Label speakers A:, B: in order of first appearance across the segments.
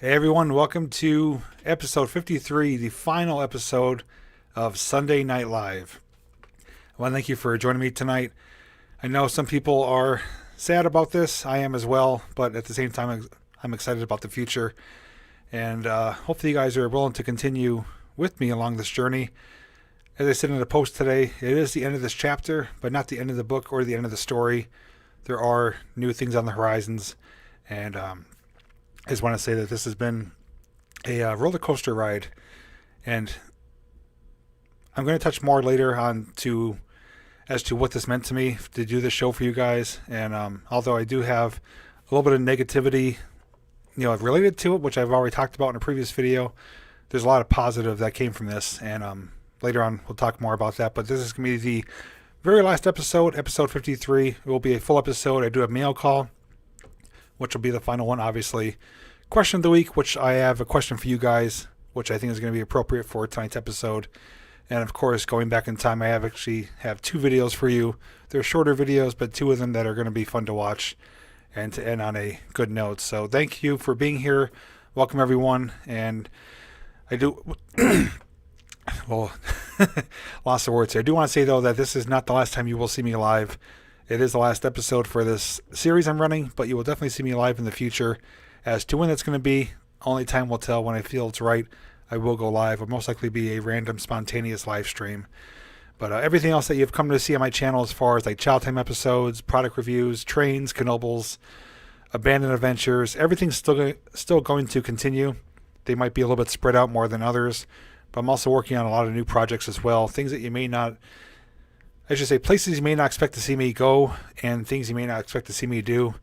A: Hey everyone, welcome to episode 53, the final episode of Sunday Night Live. I want to thank you for joining me tonight. I know some people are sad about this. I am as well, but at the same time, I'm excited about the future. And hopefully you guys are willing to continue with me along this journey. As I said in the post today, it is the end of this chapter, but not the end of the book or the end of the story. There are new things on the horizons, and I just want to say that this has been a roller coaster ride, and I'm going to touch more later on as to what this meant to me to do this show for you guys. And although I do have a little bit of negativity, related to it, which I've already talked about in a previous video, there's a lot of positive that came from this, and later on we'll talk more about that. But this is going to be the very last episode, episode 53. It will be a full episode. I do have mail call, which will be the final one, obviously. Question of the week, which I have a question for you guys, which I think is going to be appropriate for tonight's episode. And of course, going back in time, I actually have two videos for you. They're shorter videos, but two of them that are going to be fun to watch and to end on a good note. So thank you for being here. Welcome, everyone. And I do... well, lots of words here. I do want to say, though, that this is not the last time you will see me live. It is the last episode for this series I'm running, but you will definitely see me live in the future. As to when that's going to be, only time will tell. When I feel it's right, I will go live. It'll most likely be a random, spontaneous live stream. But everything else that you've come to see on my channel, as far as like Child Time episodes, product reviews, trains, Knobles, abandoned adventures, everything's still going to continue. They might be a little bit spread out more than others, but I'm also working on a lot of new projects as well. Things that you may not... I should say places you may not expect to see me go and things you may not expect to see me do.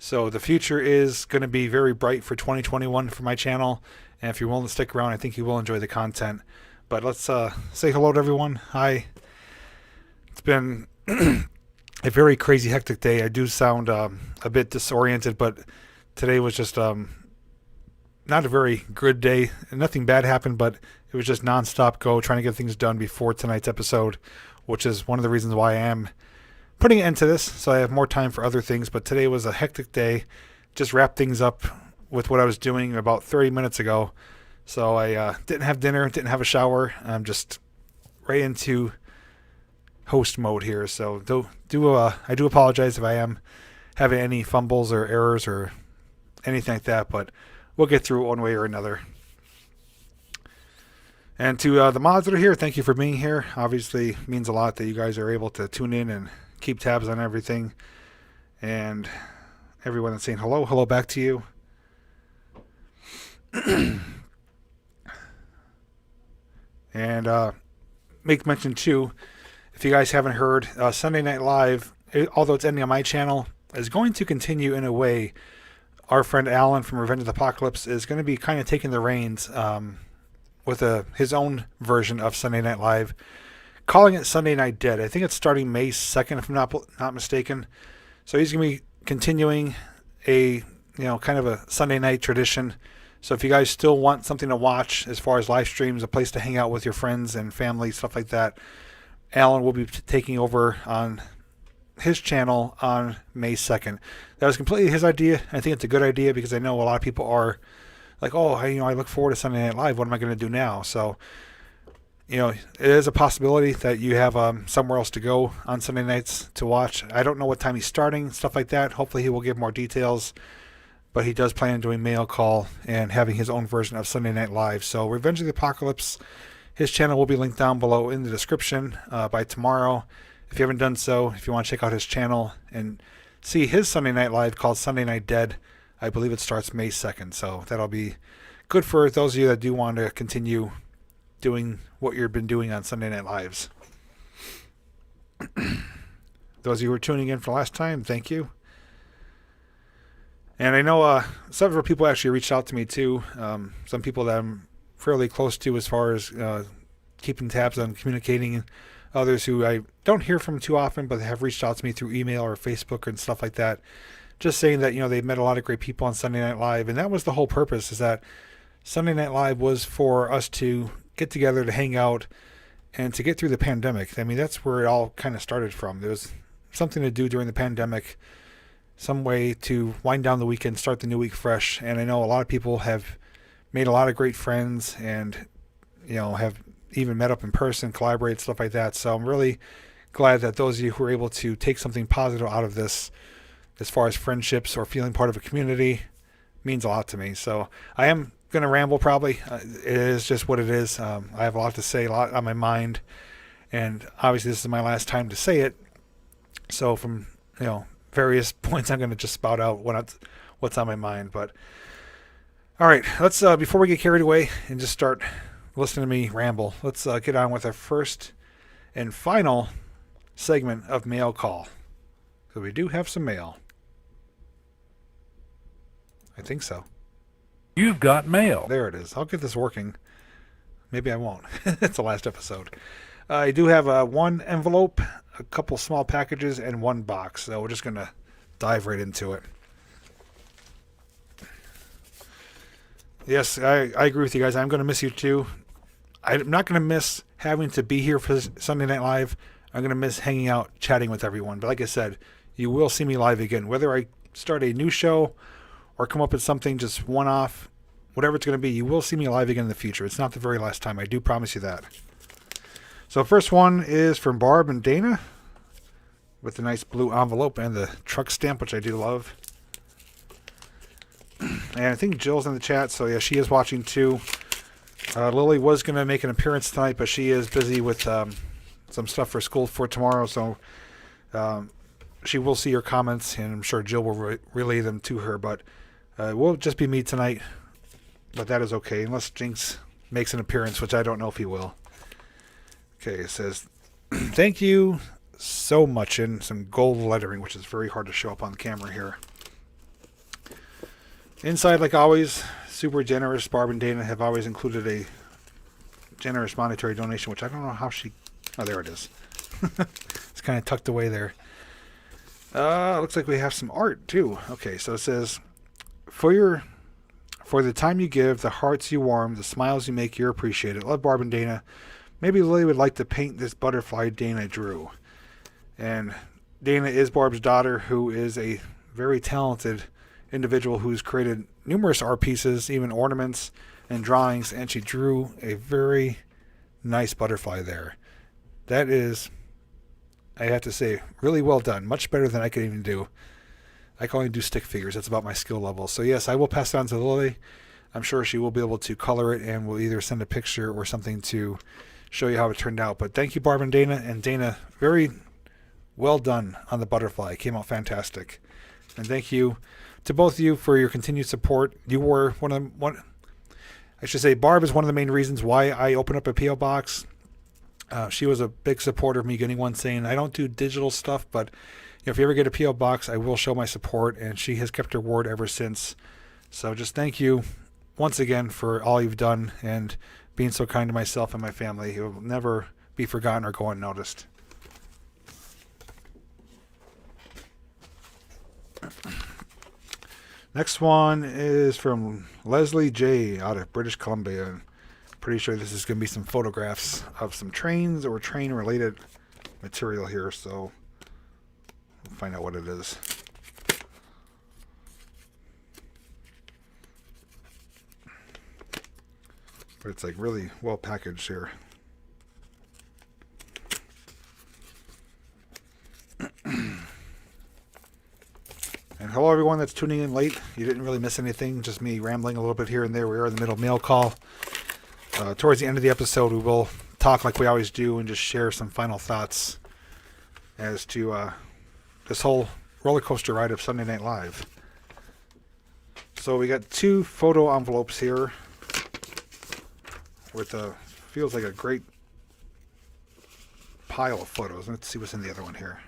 A: So the future is going to be very bright for 2021 for my channel. And if you're willing to stick around, I think you will enjoy the content. But let's say hello to everyone. Hi. It's been a very crazy, hectic day. I do sound a bit disoriented, but today was just not a very good day. Nothing bad happened, but it was just nonstop go, trying to get things done before tonight's episode, which is one of the reasons why I am putting an end to this, so I have more time for other things. But today was a hectic day. Just wrapped things up with what I was doing about 30 minutes ago. So I didn't have dinner, didn't have a shower. I'm just right into host mode here. So I do apologize if I am having any fumbles or errors or anything like that, but we'll get through it one way or another. And to the mods that are here, thank you for being here. Obviously, it means a lot that you guys are able to tune in and keep tabs on everything. And everyone that's saying hello back to you. And make mention, too, if you guys haven't heard, Sunday Night Live, although it's ending on my channel, is going to continue in a way. Our friend Alan from Revenge of the Apocalypse is going to be kind of taking the reins with his own version of Sunday Night Live, calling it Sunday Night Dead. I think it's starting May 2nd, if I'm not mistaken. So he's going to be continuing a kind of a Sunday night tradition. So if you guys still want something to watch as far as live streams, a place to hang out with your friends and family, stuff like that, Alan will be taking over on his channel on May 2nd. That was completely his idea. I think it's a good idea because I know a lot of people are like, oh, I look forward to Sunday Night Live. What am I going to do now? So, it is a possibility that you have somewhere else to go on Sunday nights to watch. I don't know what time he's starting, stuff like that. Hopefully he will give more details. But he does plan on doing mail call and having his own version of Sunday Night Live. So Revenge of the Apocalypse, his channel will be linked down below in the description by tomorrow. If you haven't done so, if you want to check out his channel and see his Sunday Night Live called Sunday Night Dead, I believe it starts May 2nd. So that'll be good for those of you that do want to continue doing what you've been doing on Sunday Night Lives. The Those of you who are tuning in for the last time, thank you. And I know several people actually reached out to me too. Some people that I'm fairly close to as far as keeping tabs on communicating. Others who I don't hear from too often, but have reached out to me through email or Facebook and stuff like that. Just saying that, they met a lot of great people on Sunday Night Live. And that was the whole purpose, is that Sunday Night Live was for us to get together, to hang out, and to get through the pandemic. I mean, that's where it all kind of started from. There was something to do during the pandemic, some way to wind down the weekend, start the new week fresh. And I know a lot of people have made a lot of great friends and, have even met up in person, collaborate, stuff like that. So I'm really glad that those of you who are able to take something positive out of this, as far as friendships or feeling part of a community, means a lot to me. So I am going to ramble probably. It is just what it is. I have a lot to say, a lot on my mind. And obviously this is my last time to say it. So from, various points, I'm going to just spout out what's on my mind. But all right, let's, before we get carried away and just start listening to me ramble, let's get on with our first and final segment of Mail Call. So we do have some mail. I think so.
B: You've got mail.
A: There it is. I'll get this working. Maybe I won't. It's the last episode. I do have one envelope, a couple small packages, and one box. So we're just going to dive right into it. Yes, I agree with you guys. I'm going to miss you too. I'm not going to miss having to be here for Sunday Night Live. I'm going to miss hanging out, chatting with everyone. But like I said, you will see me live again. Whether I start a new show or come up with something just one-off, whatever it's going to be, you will see me live again in the future. It's not the very last time. I do promise you that. So first one is from Barb and Dana with the nice blue envelope and the truck stamp, which I do love. And I think Jill's in the chat, so yeah, she is watching too. Lily was going to make an appearance tonight, but she is busy with some stuff for school for tomorrow, so she will see your comments, and I'm sure Jill will relay them to her, but it will just be me tonight, but that is okay, unless Jinx makes an appearance, which I don't know if he will. Okay, it says, thank you so much, in some gold lettering, which is very hard to show up on camera here. Inside, like always, super generous. Barb and Dana have always included a generous monetary donation, which I don't know how she... Oh, there it is. It's kind of tucked away there. Looks like we have some art, too. Okay, so it says, for the time you give, the hearts you warm, the smiles you make, you're appreciated. Love, Barb and Dana. Maybe Lily would like to paint this butterfly Dana drew. And Dana is Barb's daughter, who is a very talented individual who's created numerous art pieces, even ornaments and drawings, and she drew a very nice butterfly there. That is, I have to say, really well done. Much better than I could even do. I can only do stick figures. That's about my skill level. So yes, I will pass it on to Lily. I'm sure she will be able to color it, and will either send a picture or something to show you how it turned out. But thank you, Barb and Dana. And Dana, very well done on the butterfly. It came out fantastic. And thank you to both of you for your continued support. You were I should say, Barb is one of the main reasons why I opened up a P.O. box. She was a big supporter of me getting one, saying, I don't do digital stuff, but if you ever get a P.O. box, I will show my support, and she has kept her word ever since. So just thank you once again for all you've done and being so kind to myself and my family. It will never be forgotten or go unnoticed. Next one is from Leslie J. out of British Columbia. Pretty sure this is going to be some photographs of some trains or train-related material here, so we'll find out what it is. But it's like really well packaged here. And hello everyone that's tuning in late. You didn't really miss anything, just me rambling a little bit here and there. We are in the middle of mail call. Towards the end of the episode, we will talk like we always do and just share some final thoughts as to this whole roller coaster ride of Sunday Night Live. So we got 2 photo envelopes here with feels like a great pile of photos. Let's see what's in the other one here.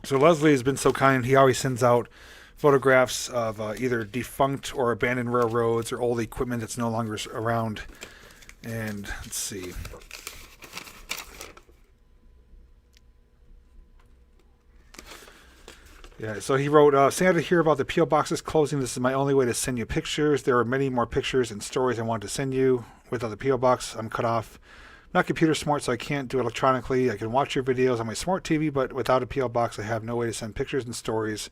A: So Leslie has been so kind. He always sends out photographs of either defunct or abandoned railroads or old equipment that's no longer around. And let's see. Yeah, so he wrote, sad to hear about the P.O. boxes closing. This is my only way to send you pictures. There are many more pictures and stories I want to send you. Without the P.O. box, I'm cut off. I'm not computer smart, so I can't do it electronically. I can watch your videos on my smart TV, but without a P.O. box, I have no way to send pictures and stories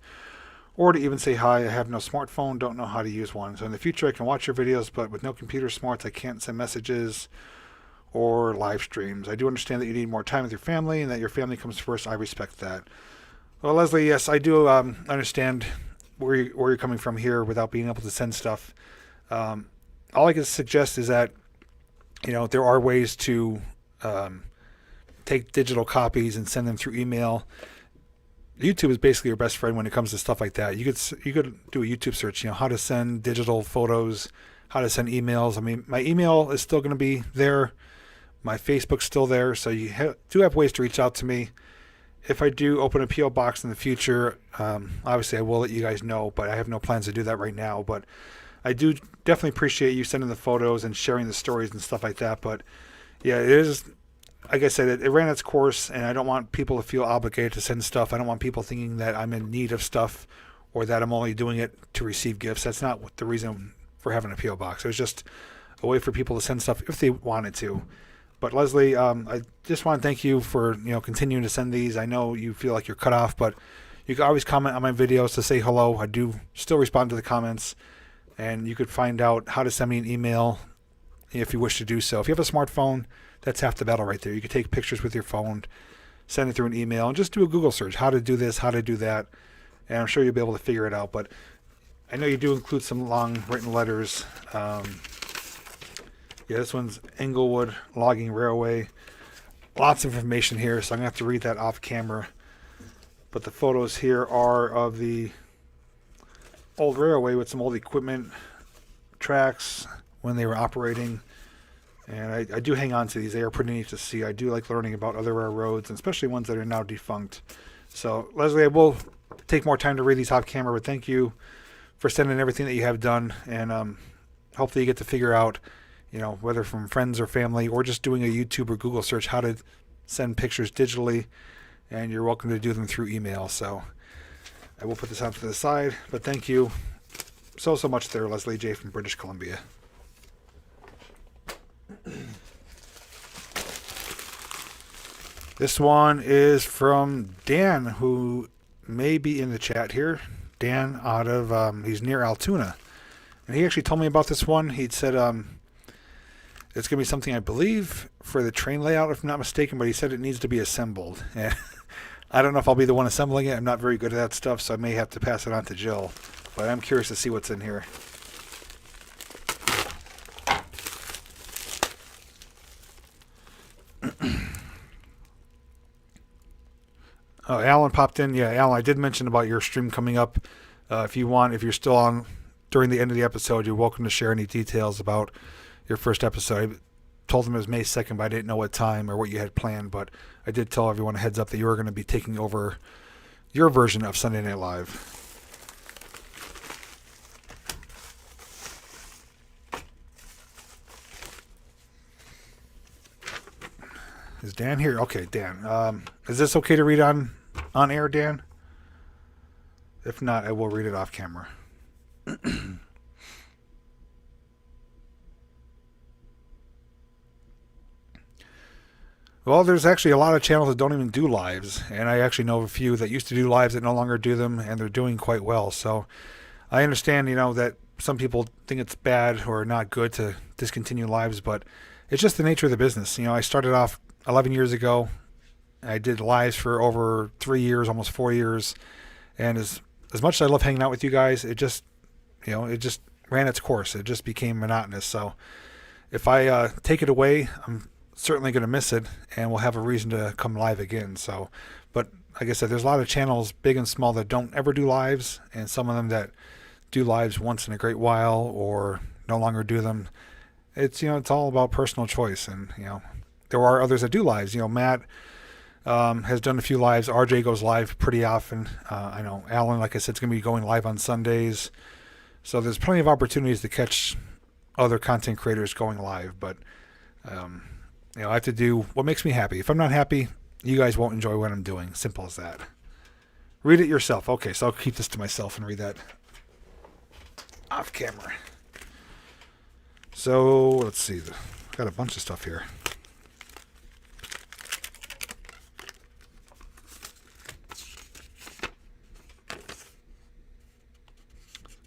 A: or to even say hi. I have no smartphone, don't know how to use one. So in the future, I can watch your videos, but with no computer smarts, I can't send messages or live streams. I do understand that you need more time with your family and that your family comes first. I respect that. Well, Leslie, yes, I do understand where you're coming from here without being able to send stuff. All I can suggest is that, there are ways to take digital copies and send them through email. YouTube is basically your best friend when it comes to stuff like that. You could do a YouTube search, how to send digital photos, how to send emails. I mean, my email is still going to be there. My Facebook's still there. So you do have ways to reach out to me. If I do open a P.O. box in the future, obviously I will let you guys know, but I have no plans to do that right now. But I do definitely appreciate you sending the photos and sharing the stories and stuff like that. But yeah, it is, like I said, it ran its course, and I don't want people to feel obligated to send stuff. I don't want people thinking that I'm in need of stuff or that I'm only doing it to receive gifts. That's not the reason for having a P.O. box. It was just a way for people to send stuff if they wanted to. But Leslie, I just want to thank you for continuing to send these. I know you feel like you're cut off, but you can always comment on my videos to say hello. I do still respond to the comments, and you could find out how to send me an email if you wish to do so. If you have a smartphone, that's half the battle right there. You can take pictures with your phone, send it through an email, and just do a Google search, how to do this, how to do that, and I'm sure you'll be able to figure it out. But I know you do include some long written letters. Yeah, this one's Englewood Logging Railway. Lots of information here, so I'm going to have to read that off camera. But the photos here are of the old railway with some old equipment, tracks, when they were operating. And I do hang on to these. They are pretty neat to see. I do like learning about other railroads, and especially ones that are now defunct. So, Leslie, I will take more time to read these off camera, but thank you for sending everything that you have done. And hopefully you get to figure out, whether from friends or family or just doing a YouTube or Google search, how to send pictures digitally, and you're welcome to do them through email. So I will put this on to the side, but thank you so much there, Leslie J. from British Columbia. This one is from Dan, who may be in the chat here. Dan out of, he's near Altoona. And he actually told me about this one. He'd said, it's going to be something, I believe, for the train layout, if I'm not mistaken, but he said it needs to be assembled. And I don't know if I'll be the one assembling it. I'm not very good at that stuff, so I may have to pass it on to Jill. But I'm curious to see what's in here. Oh, Alan popped in. Yeah, Alan, I did mention about your stream coming up. If you're still on during the end of the episode, you're welcome to share any details about your first episode. I told him it was May 2nd, but I didn't know what time or what you had planned. But I did tell everyone a heads up that you were going to be taking over your version of Sunday Night Live. Is Dan here? Okay, Dan. Is this okay to read on air, Dan? If not, I will read it off camera. Well, there's actually a lot of channels that don't even do lives, and I actually know a few that used to do lives that no longer do them, and they're doing quite well. So I understand, that some people think it's bad or not good to discontinue lives, but it's just the nature of the business. I started off 11 years ago. I did lives for over 3 years, almost 4 years, and as much as I love hanging out with you guys, it just ran its course. It just became monotonous. So if I take it away, I'm certainly going to miss it, and we'll have a reason to come live again. So, but like I said, there's a lot of channels, big and small, that don't ever do lives, and some of them that do lives once in a great while or no longer do them. It's it's all about personal choice, and there are others that do lives. Matt has done a few lives. RJ goes live pretty often. I know Alan, like I said, is going to be going live on Sundays. So there's plenty of opportunities to catch other content creators going live. But, I have to do what makes me happy. If I'm not happy, you guys won't enjoy what I'm doing. Simple as that. Read it yourself. Okay, so I'll keep this to myself and read that off camera. So, let's see. Got a bunch of stuff here.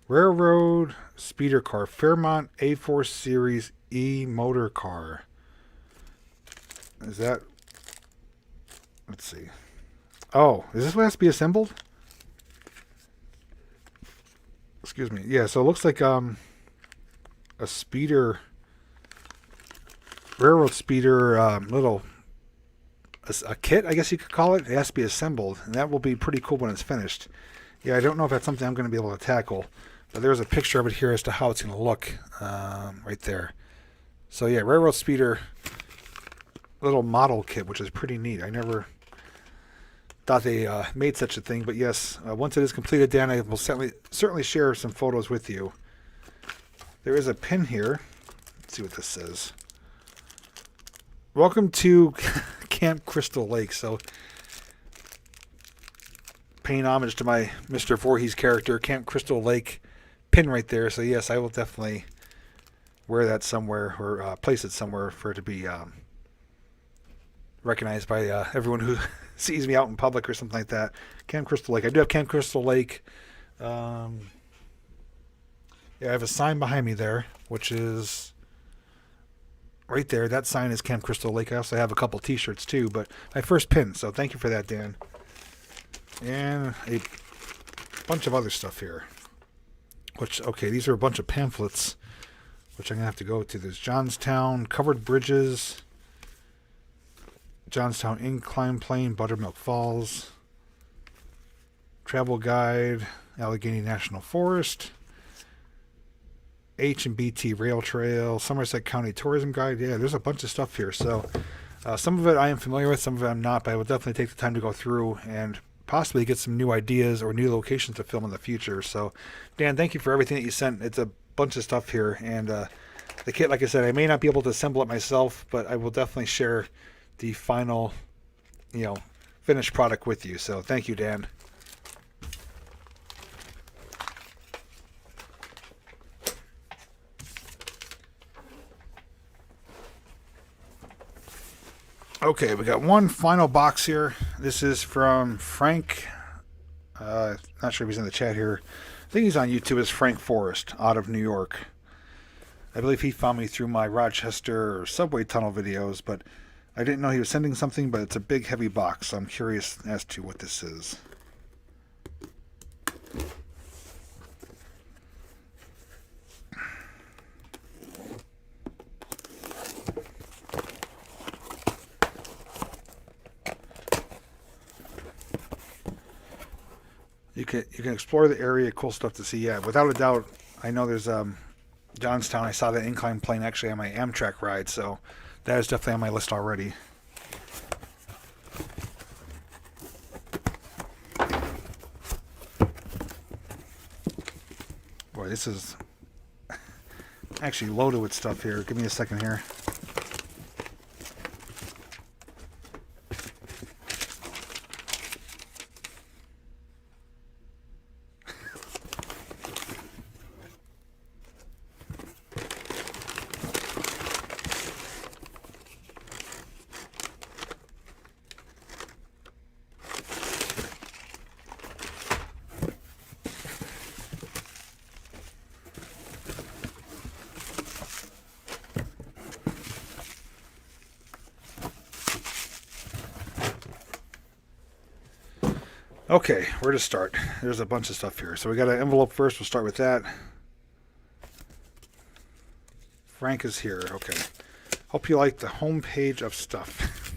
A: Railroad speeder car. Fairmont A4 Series E motor car. Is that... Let's see. Oh, is this what has to be assembled? Excuse me. Yeah, so it looks like a speeder, railroad speeder, a kit, I guess you could call it. It has to be assembled, and that will be pretty cool when it's finished. Yeah, I don't know if that's something I'm going to be able to tackle, but there's a picture of it here as to how it's going to look right there. So yeah, railroad speeder little model kit, which is pretty neat. I never thought they made such a thing, but yes, once it is completed, Dan, I will certainly share some photos with you. There is a pin here. Let's see what this says. Welcome to Camp Crystal Lake. So, paying homage to my Mr. Voorhees character, Camp Crystal Lake pin right there. So yes, I will definitely wear that somewhere or place it somewhere for it to be recognized by everyone who sees me out in public or something like that. Camp Crystal Lake. I do have Camp Crystal Lake. Yeah, I have a sign behind me there, which is right there. That sign is Camp Crystal Lake. I also have a couple t-shirts too, but my first pin. So thank you for that, Dan. And a bunch of other stuff here. Which, okay, these are a bunch of pamphlets, which I'm going to have to go to. There's Johnstown, Covered Bridges, Johnstown Incline Plane, Buttermilk Falls, Travel Guide, Allegheny National Forest, H&BT Rail Trail, Somerset County Tourism Guide. Yeah, there's a bunch of stuff here. So some of it I am familiar with, some of it I'm not, but I will definitely take the time to go through and possibly get some new ideas or new locations to film in the future. So, Dan, thank you for everything that you sent. It's a bunch of stuff here. And the kit, like I said, I may not be able to assemble it myself, but I will definitely share the final, finished product with you. So thank you, Dan. Okay, we got one final box here. This is from Frank. Not sure if he's in the chat here. I think he's on YouTube as Frank Forrest out of New York. I believe he found me through my Rochester subway tunnel videos, but I didn't know he was sending something, but it's a big, heavy box, so I'm curious as to what this is. You can explore the area, cool stuff to see. Yeah, without a doubt, I know there's Johnstown. I saw that incline plane actually on my Amtrak ride, so that is definitely on my list already. Boy, this is actually loaded with stuff here. Give me a second here. Okay, where to start? There's a bunch of stuff here. So we got an envelope first. We'll start with that. Frank is here. Okay. Hope you like the home page of stuff.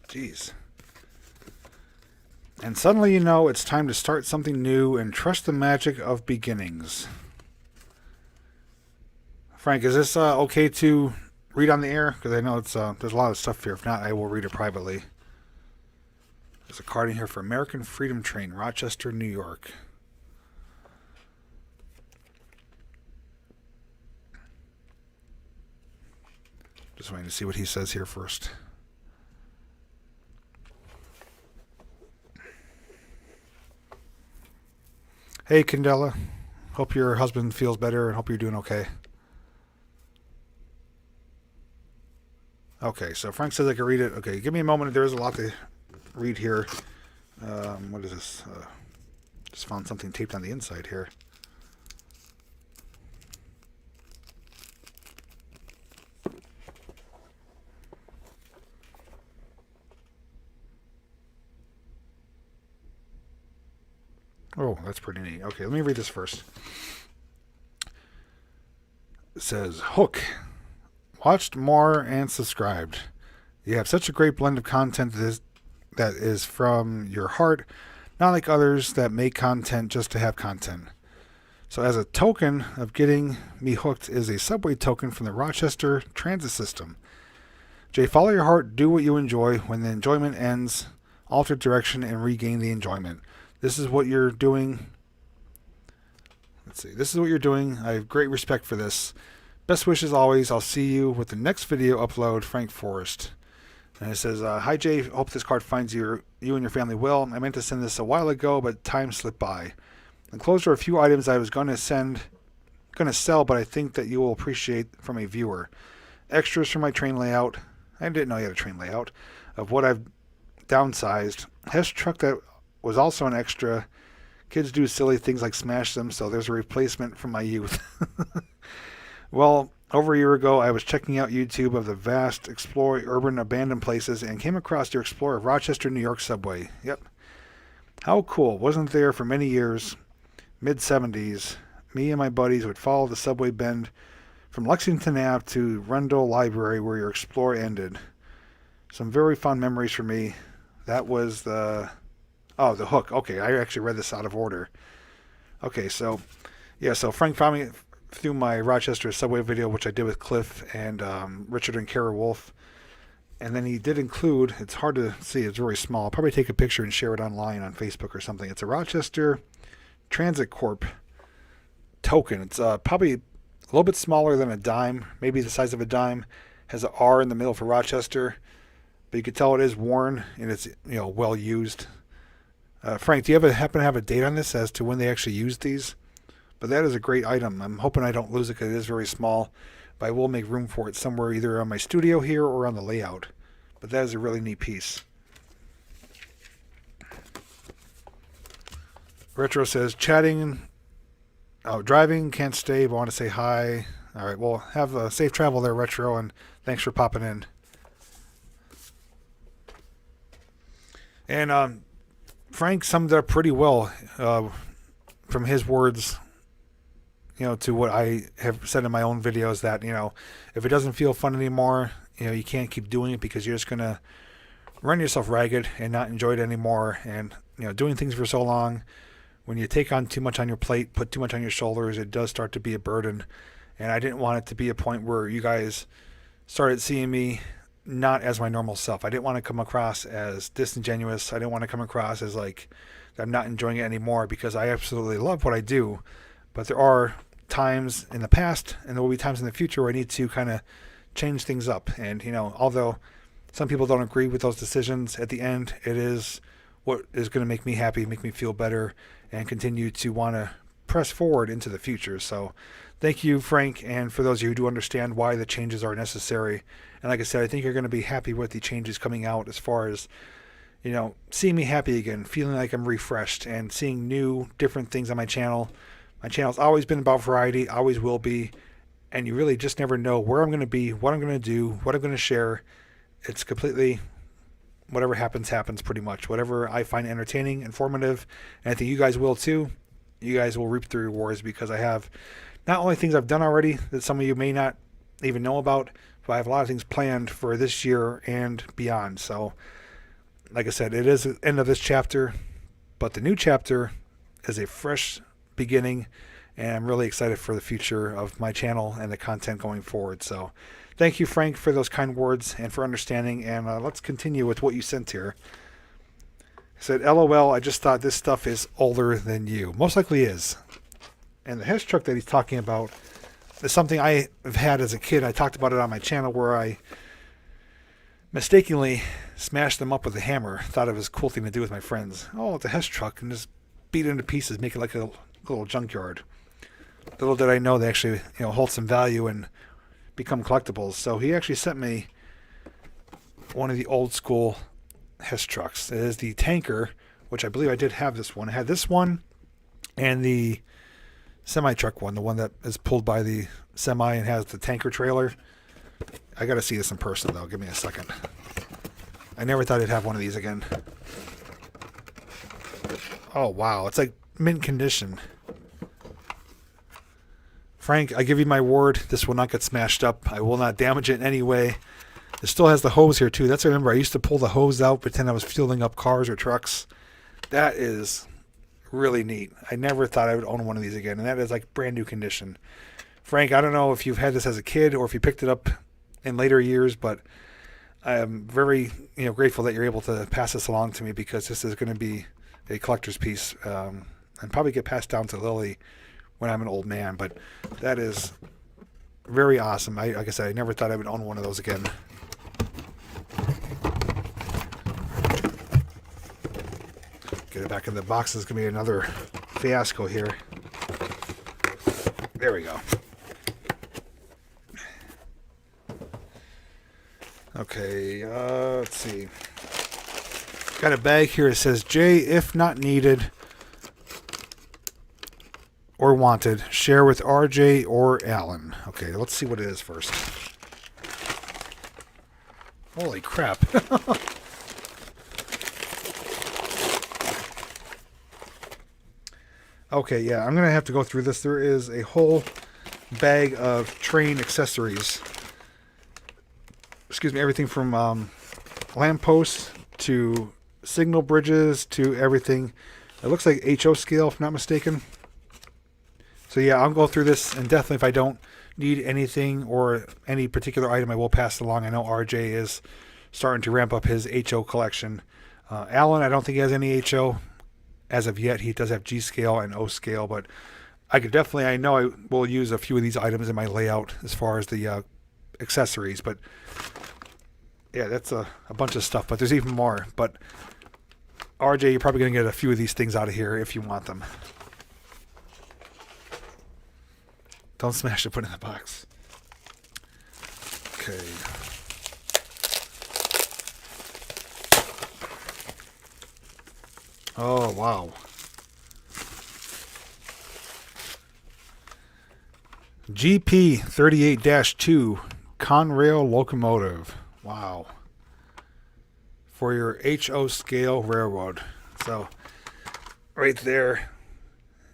A: Jeez. And suddenly you know it's time to start something new and trust the magic of beginnings. Frank, is this okay to read on the air? Because I know it's there's a lot of stuff here. If not, I will read it privately. There's a card in here for American Freedom Train, Rochester, New York. Just waiting to see what he says here first. Hey, Candela. Hope your husband feels better and hope you're doing okay. Okay, so Frank says I can read it. Okay, give me a moment. There is a lot to read here. What is this? Just found something taped on the inside here. Oh, that's pretty neat. Okay, let me read this first. It says, Hook. Watched more and subscribed. You have such a great blend of content that is from your heart, not like others that make content just to have content. So as a token of getting me hooked is a subway token from the Rochester Transit System. Jay, follow your heart, do what you enjoy. When the enjoyment ends, alter direction and regain the enjoyment. This is what you're doing. Let's see. This is what you're doing. I have great respect for this. Best wishes always. I'll see you with the next video upload, Frank Forrest. And it says, Hi Jay, hope this card finds you and your family well. I meant to send this a while ago, but time slipped by. Enclosed are a few items I was going to sell, but I think that you will appreciate from a viewer. Extras from my train layout. I didn't know you had a train layout. Of what I've downsized. Hess truck that was also an extra. Kids do silly things like smash them, so there's a replacement from my youth. Well, over a year ago, I was checking out YouTube of the vast explore urban abandoned places and came across your Explorer of Rochester, New York subway. Yep. How cool. Wasn't there for many years, mid-70s. Me and my buddies would follow the subway bend from Lexington Ave to Rundle Library where your Explorer ended. Some very fond memories for me. That was the Hook. Okay, I actually read this out of order. Okay, so Frank found me through my Rochester subway video, which I did with Cliff and Richard and Kara Wolf. And then he did include, it's hard to see, it's very small. I'll probably take a picture and share it online on Facebook or something. It's a Rochester Transit Corp token. It's probably a little bit smaller than a dime, maybe the size of a dime. Has an R in the middle for Rochester, but you can tell it is worn and it's well used. Frank, do you happen to have a date on this as to when they actually used these? But that is a great item. I'm hoping I don't lose it because it is very small. But I will make room for it somewhere either on my studio here or on the layout. But that is a really neat piece. Retro says, driving, can't stay, but want to say hi. All right, well, have a safe travel there, Retro, and thanks for popping in. And Frank summed it up pretty well from his words, to what I have said in my own videos that, if it doesn't feel fun anymore, you can't keep doing it because you're just going to run yourself ragged and not enjoy it anymore. And, doing things for so long, when you take on too much on your plate, put too much on your shoulders, it does start to be a burden. And I didn't want it to be a point where you guys started seeing me not as my normal self. I didn't want to come across as disingenuous. I didn't want to come across as like I'm not enjoying it anymore because I absolutely love what I do. But there are times in the past and there will be times in the future where I need to kind of change things up. And, although some people don't agree with those decisions, at the end, it is what is going to make me happy, make me feel better, and continue to want to press forward into the future. So thank you, Frank, and for those of you who do understand why the changes are necessary. And like I said, I think you're going to be happy with the changes coming out as far as, seeing me happy again, feeling like I'm refreshed, and seeing new, different things on my channel. My channel's always been about variety, always will be, and you really just never know where I'm going to be, what I'm going to do, what I'm going to share. It's completely whatever happens, pretty much. Whatever I find entertaining, informative, and I think you guys will too. You guys will reap the rewards because I have not only things I've done already that some of you may not even know about, but I have a lot of things planned for this year and beyond. So, like I said, it is the end of this chapter, but the new chapter is a fresh beginning, and I'm really excited for the future of my channel and the content going forward. So thank you, Frank, for those kind words and for understanding, and let's continue with what you sent here. He said, LOL, I just thought this stuff is older than you. Most likely is. And the hitch truck that he's talking about is something I have had as a kid. I talked about it on my channel where I mistakenly smashed them up with a hammer. Thought it was a cool thing to do with my friends. Oh, it's a hitch truck, and just beat it into pieces, make it like a little junkyard. Little did I know they actually, hold some value and become collectibles. So he actually sent me one of the old school hitch trucks. It is the tanker, which I believe I did have this one. I had this one and the semi-truck one, the one that is pulled by the semi and has the tanker trailer. I got to see this in person, though. Give me a second. I never thought I'd have one of these again. Oh, wow. It's like mint condition. Frank, I give you my word, this will not get smashed up. I will not damage it in any way. It still has the hose here, too. That's what I remember. I used to pull the hose out, pretend I was fueling up cars or trucks. That is really neat. I never thought I would own one of these again, and that is like brand new condition. Frank, I don't know if you've had this as a kid or if you picked it up in later years, but I am very grateful that you're able to pass this along to me, because this is going to be a collector's piece and probably get passed down to Lily when I'm an old man. But that is very awesome. Like I said, I never thought I would own one of those again. Get it back in the box. This is going to be another fiasco here. There we go. Okay, let's see. Got a bag here. It says, Jay, if not needed or wanted, share with RJ or Alan. Okay, let's see what it is first. Holy crap. Okay, yeah, I'm going to have to go through this. There is a whole bag of train accessories. Excuse me, everything from lampposts to signal bridges to everything. It looks like HO scale, if I'm not mistaken. So yeah, I'll go through this, and definitely if I don't need anything or any particular item, I will pass it along. I know RJ is starting to ramp up his HO collection. Alan, I don't think he has any HO as of yet. He does have G scale and O scale, but I know I will use a few of these items in my layout as far as the accessories. But yeah, that's a bunch of stuff, but there's even more. But RJ, you're probably going to get a few of these things out of here if you want them. Don't smash it, put it in the box. Okay. Oh, wow. GP38-2 Conrail locomotive. Wow. For your HO scale railroad. So, right there,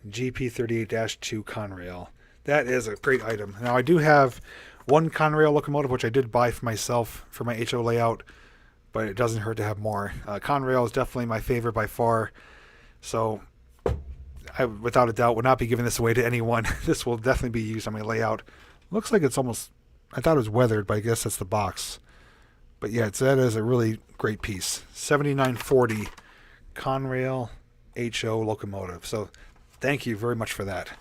A: GP38-2 Conrail. That is a great item. Now, I do have one Conrail locomotive, which I did buy for myself for my HO layout, but it doesn't hurt to have more. Conrail is definitely my favorite by far. So, I, without a doubt, would not be giving this away to anyone. This will definitely be used on my layout. Looks like it's almost, I thought it was weathered, but I guess that's the box. But yeah, that is a really great piece. 7940 Conrail HO locomotive. So, thank you very much for that.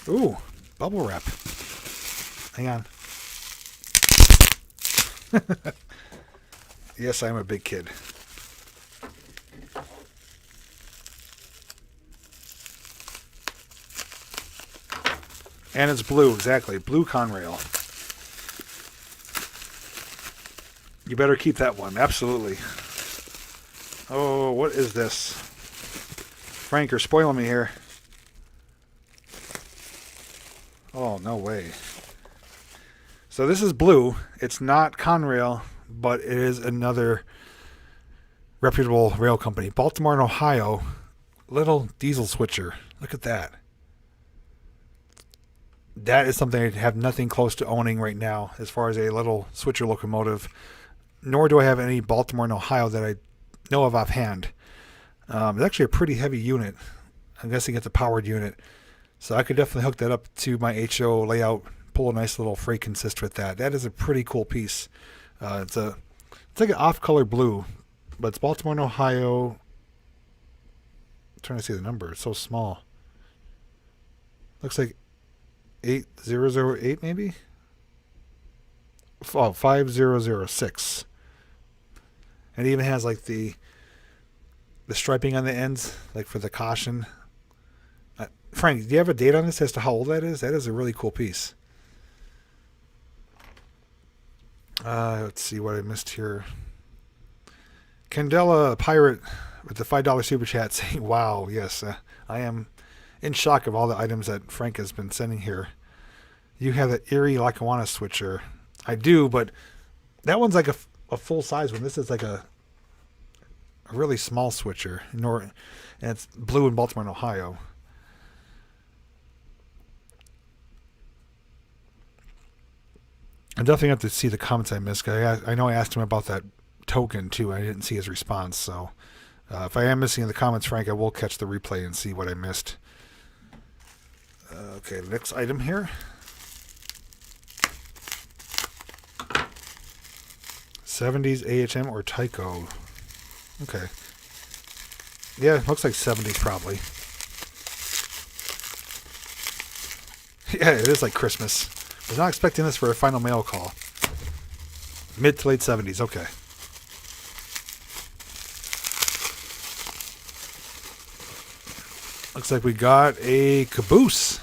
A: Ooh, bubble wrap. Hang on. Yes, I'm a big kid. And it's blue, exactly. Blue Conrail. You better keep that one, absolutely. Oh, what is this? Frank, you're spoiling me here. Oh, no way. So this is blue. It's not Conrail, but it is another reputable rail company. Baltimore and Ohio. Little diesel switcher. Look at that. That is something I have nothing close to owning right now as far as a little switcher locomotive. Nor do I have any Baltimore and Ohio that I know of offhand. It's actually a pretty heavy unit. I'm guessing it's a powered unit. So I could definitely hook that up to my HO layout, pull a nice little freight consist with that. That is a pretty cool piece. It's like an off-color blue, but it's Baltimore and Ohio. I'm trying to see the number. It's so small. Looks like 8008 maybe? Oh, 5006. And it even has like the striping on the ends, like for the caution. Frank, do you have a date on this as to how old that is? That is a really cool piece. Let's see what I missed here. Candela Pirate with the $5 super chat saying, wow, yes, I am in shock of all the items that Frank has been sending here. You have that Erie Lackawanna switcher. I do, but that one's like a full size one. This is like a really small switcher. And it's blue in Baltimore and Ohio. I definitely have to see the comments I missed. I know I asked him about that token too. I didn't see his response. So if I am missing in the comments, Frank, I will catch the replay and see what I missed. Okay, next item here. '70s AHM or Tyco. Okay. Yeah, looks like 70s probably. Yeah, it is like Christmas. I was not expecting this for a final mail call. Mid to late 70s, okay. Looks like we got a caboose.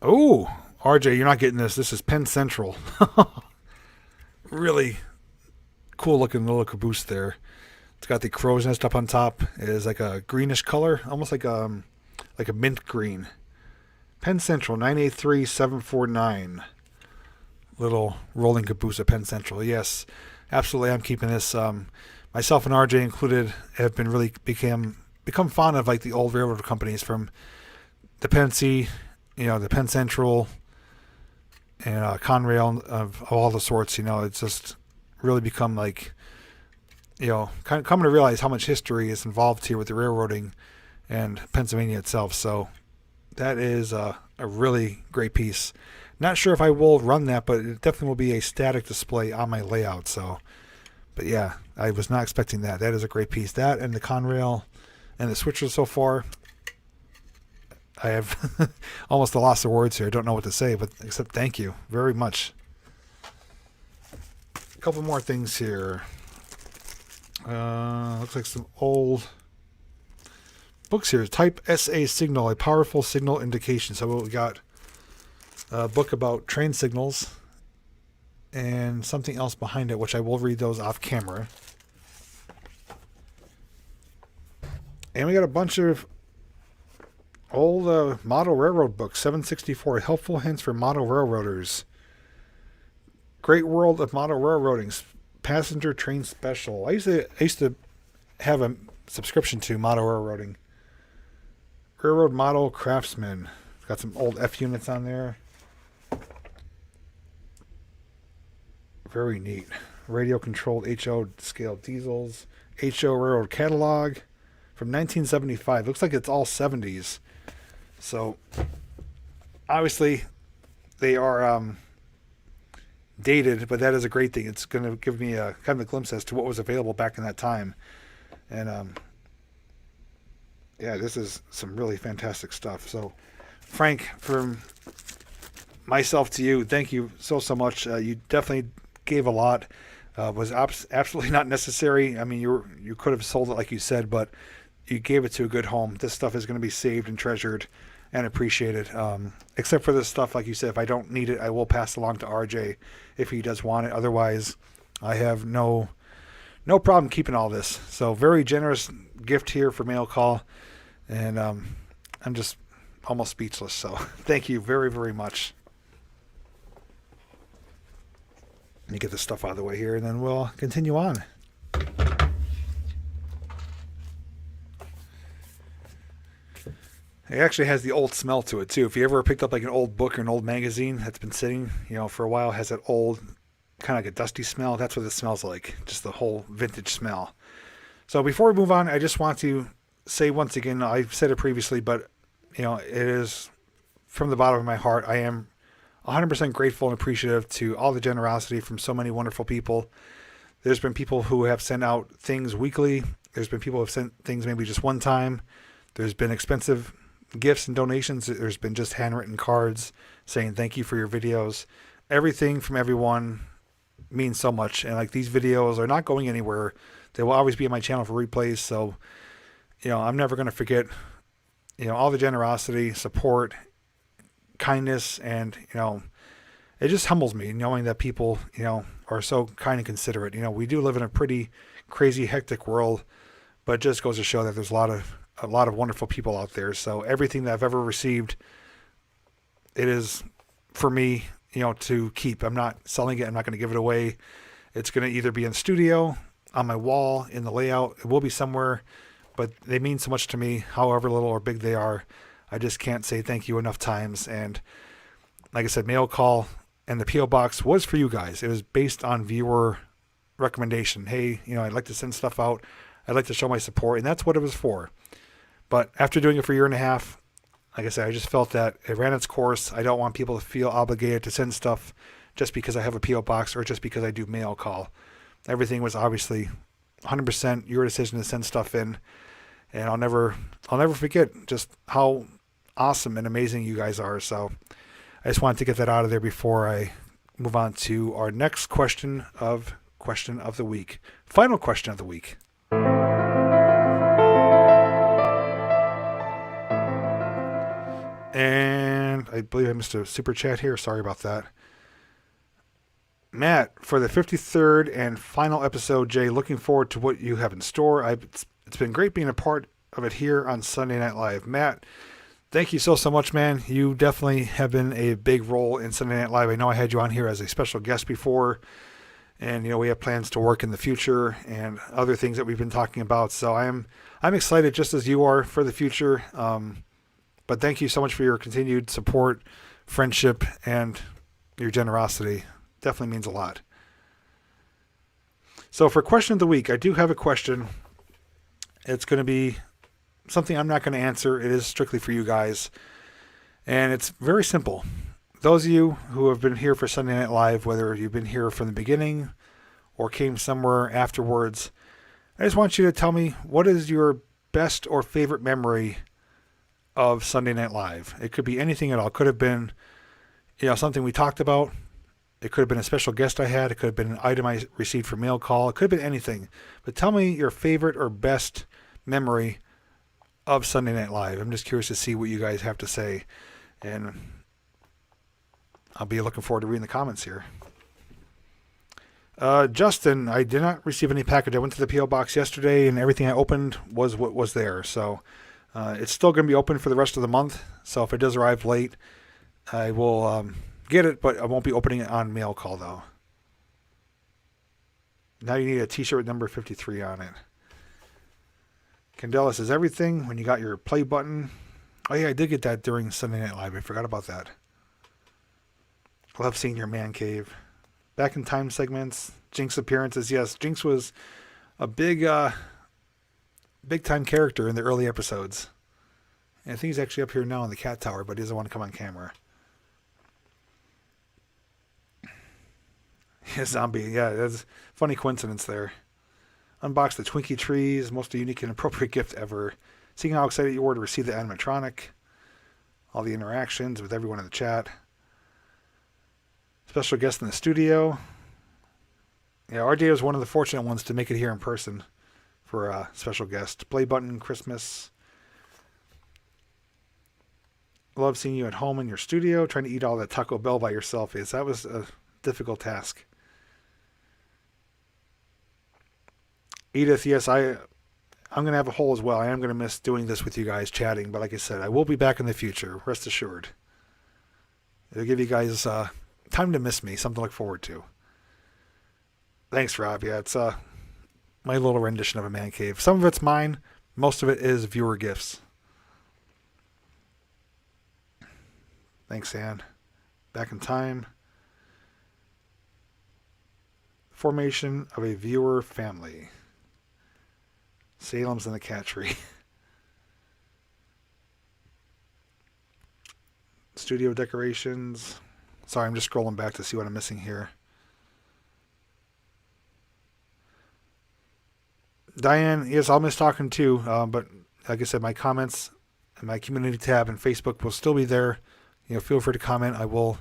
A: Oh, RJ, you're not getting this. This is Penn Central. Really cool looking little caboose there. It's got the crow's nest up on top. It is like a greenish color, almost like a mint green. Penn Central 983749. Little rolling caboose at Penn Central. Yes, absolutely. I'm keeping this. Myself and RJ included have been really become fond of like the old railroad companies from the Pennsy, the Penn Central, and Conrail of all the sorts. It's just really become like, kind of coming to realize how much history is involved here with the railroading and Pennsylvania itself. So that is a really great piece. Not sure if I will run that, but it definitely will be a static display on my layout. So, but yeah, I was not expecting that. That is a great piece. That and the Conrail and the switcher so far. I have almost a loss of words here. I don't know what to say, but except thank you very much. A couple more things here. Looks like some old books here. Type SA signal, a powerful signal indication. So we got a book about train signals and something else behind it, which I will read those off camera. And we got a bunch of old model railroad books. 764 helpful hints for model railroaders. Great World of Model Railroading, passenger train special. I used to have a subscription to model railroading. Railroad Model Craftsman. Got some old F units on there. Very neat. Radio controlled HO scale diesels. HO Railroad catalog from 1975. Looks like it's all 70s. So obviously they are dated, but that is a great thing. It's going to give me a kind of a glimpse as to what was available back in that time. And yeah, this is some really fantastic stuff. So Frank, from myself to you, thank you so much. You definitely gave a lot. Was absolutely not necessary. I mean, you could have sold it like you said, but you gave it to a good home. This stuff is going to be saved and treasured and appreciated. Except for this stuff, like you said, if I don't need it, I will pass along to RJ if he does want it. Otherwise, I have no problem keeping all this. So very generous gift here for mail call, and I'm just almost speechless. So thank you very, very much. Let me get this stuff out of the way here, and then we'll continue on. It actually has the old smell to it too. If you ever picked up like an old book or an old magazine that's been sitting, for a while, it has that old kind of like a dusty smell. That's what it smells like, just the whole vintage smell. So before we move on, I just want to say once again, I've said it previously, but it is from the bottom of my heart. I am 100% grateful and appreciative to all the generosity from so many wonderful people. There's been people who have sent out things weekly. There's been people who have sent things maybe just one time. There's been expensive gifts and donations. There's been just handwritten cards saying thank you for your videos. Everything from everyone means so much. And like, these videos are not going anywhere. They will always be on my channel for replays. So, I'm never going to forget, all the generosity, support, kindness, and, it just humbles me knowing that people, are so kind and considerate. We do live in a pretty crazy, hectic world, but it just goes to show that there's a lot of wonderful people out there. So everything that I've ever received, it is for me, to keep. I'm not selling it. I'm not going to give it away. It's going to either be in the studio, on my wall, in the layout. It will be somewhere, but they mean so much to me, however little or big they are. I just can't say thank you enough times. And like I said, mail call and the P.O. box was for you guys. It was based on viewer recommendation. Hey, I'd like to send stuff out. I'd like to show my support. And that's what it was for. But after doing it for a year and a half, like I said, I just felt that it ran its course. I don't want people to feel obligated to send stuff just because I have a P.O. box or just because I do mail call. Everything was obviously 100% your decision to send stuff in. And I'll never forget just how awesome and amazing you guys are. So I just wanted to get that out of there before I move on to our next question of the week. Final question of the week. And I believe I missed a super chat here. Sorry about that. Matt, for the 53rd and final episode, Jay, looking forward to what you have in store. It's been great being a part of it here on Sunday Night Live. Matt, thank you so much, man. You definitely have been a big role in Sunday Night Live. I know I had you on here as a special guest before, and we have plans to work in the future and other things that we've been talking about. So I'm excited just as you are for the future. But thank you so much for your continued support, friendship, and your generosity. Definitely means a lot. So for question of the week, I do have a question. It's going to be something I'm not going to answer. It is strictly for you guys. And it's very simple. Those of you who have been here for Sunday Night Live, whether you've been here from the beginning or came somewhere afterwards, I just want you to tell me, what is your best or favorite memory of Sunday Night Live? It could be anything at all. It could have been, something we talked about. It could have been a special guest I had. It could have been an item I received for mail call. It could have been anything. But tell me your favorite or best memory of Sunday Night Live. I'm just curious to see what you guys have to say. And I'll be looking forward to reading the comments here. Justin, I did not receive any package. I went to the P.O. box yesterday, and everything I opened was what was there. So it's still going to be open for the rest of the month. So if it does arrive late, I will get it, but I won't be opening it on mail call, though. Now you need a t-shirt with number 53 on it. Candela says, everything when you got your play button. Oh, yeah, I did get that during Sunday Night Live. I forgot about that. Love seeing your man cave. Back in time segments. Jinx appearances. Yes, Jinx was a big time character in the early episodes. And I think he's actually up here now in the cat tower, but he doesn't want to come on camera. Yeah, zombie. Yeah, that's a funny coincidence there. Unbox the Twinkie trees. Most unique and appropriate gift ever. Seeing how excited you were to receive the animatronic. All the interactions with everyone in the chat. Special guest in the studio. Yeah, RJ was one of the fortunate ones to make it here in person for a special guest. Play button, Christmas. Love seeing you at home in your studio, trying to eat all that Taco Bell by yourself. Yes, that was a difficult task. Edith, yes, I'm going to have a hole as well. I am going to miss doing this with you guys, chatting. But like I said, I will be back in the future. Rest assured. It'll give you guys time to miss me, something to look forward to. Thanks, Rob. Yeah, it's my little rendition of a man cave. Some of it's mine. Most of it is viewer gifts. Thanks, Ann. Back in time. Formation of a viewer family. Salem's in the cat tree. Studio decorations. Sorry, I'm just scrolling back to see what I'm missing here. Diane, yes, I'll miss talking too, but like I said, my comments and my community tab and Facebook will still be there. Feel free to comment. I will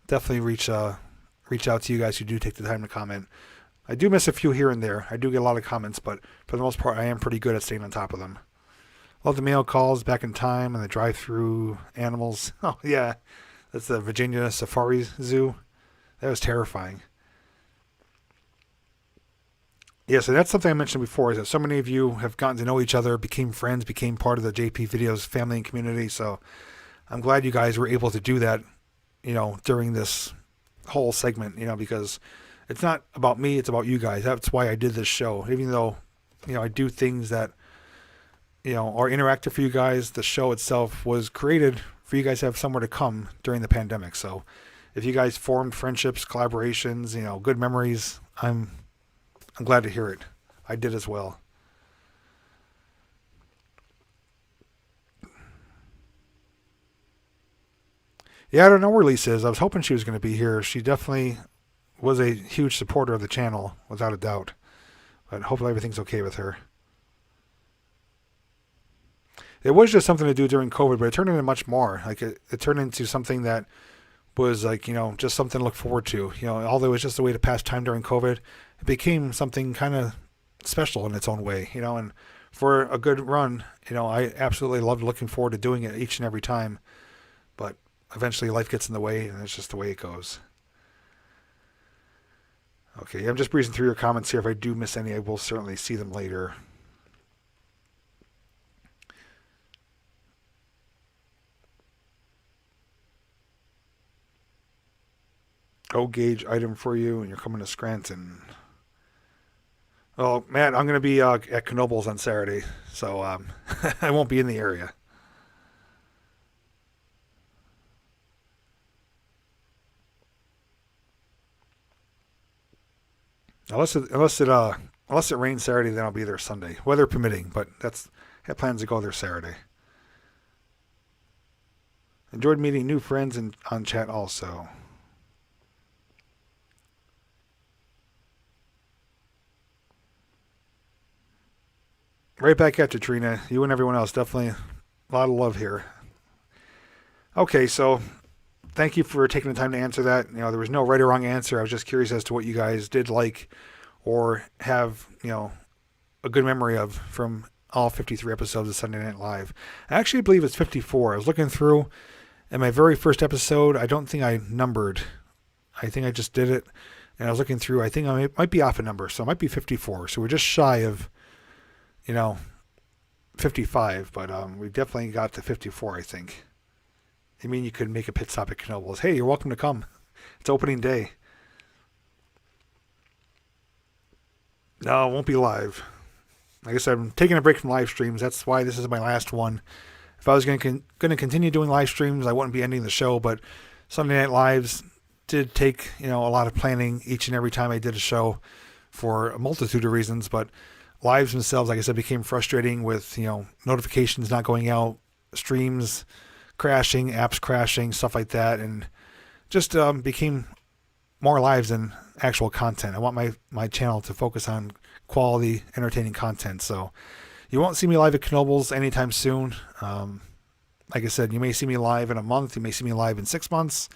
A: definitely reach out to you guys who do take the time to comment. I do miss a few here and there. I do get a lot of comments, but for the most part, I am pretty good at staying on top of them. Love the mail calls back in time and the drive-through animals. Oh, yeah. That's the Virginia Safari Zoo. That was terrifying. Yeah, so that's something I mentioned before, is that so many of you have gotten to know each other, became friends, became part of the JPVideos family and community. So I'm glad you guys were able to do that, during this whole segment, because it's not about me, it's about you guys. That's why I did this show. Even though, I do things that, are interactive for you guys, the show itself was created for you guys to have somewhere to come during the pandemic. So if you guys formed friendships, collaborations, good memories, I'm glad to hear it. I did as well. Yeah, I don't know where Lisa is. I was hoping she was going to be here. She definitely was a huge supporter of the channel, without a doubt. But hopefully everything's okay with her. It was just something to do during COVID, but it turned into much more. Like it turned into something that was like, just something to look forward to. Although it was just a way to pass time during COVID, it became something kind of special in its own way, and for a good run, I absolutely loved looking forward to doing it each and every time. But eventually life gets in the way, and it's just the way it goes. Okay, I'm just breezing through your comments here. If I do miss any, I will certainly see them later. Go gauge item for you, and you're coming to Scranton. Oh, man, I'm going to be at Knoebels on Saturday, so I won't be in the area. Unless it rains Saturday, then I'll be there Sunday, weather permitting. But I have plans to go there Saturday. Enjoyed meeting new friends on chat also. Right back at you, Trina. You and everyone else. Definitely a lot of love here. Okay, so thank you for taking the time to answer that. There was no right or wrong answer. I was just curious as to what you guys did like or have, a good memory of from all 53 episodes of Sunday Night Live. I actually believe it's 54. I was looking through, and my very first episode, I don't think I numbered. I think I just did it, and I was looking through. I think I might be off a number, so it might be 54. So we're just shy of 55, but we definitely got to 54, I think. I mean, you could make a pit stop at Knoebels. Hey, you're welcome to come. It's opening day. No, it won't be live. Like I said, I'm taking a break from live streams. That's why this is my last one. If I was going to continue doing live streams, I wouldn't be ending the show, but Sunday Night Lives did take, a lot of planning each and every time I did a show for a multitude of reasons, but lives themselves, like I said, became frustrating with, notifications not going out, streams crashing, apps crashing, stuff like that, and just became more lives than actual content. I want my channel to focus on quality, entertaining content. So you won't see me live at Knoebels anytime soon. Like I said, you may see me live in a month. You may see me live in 6 months.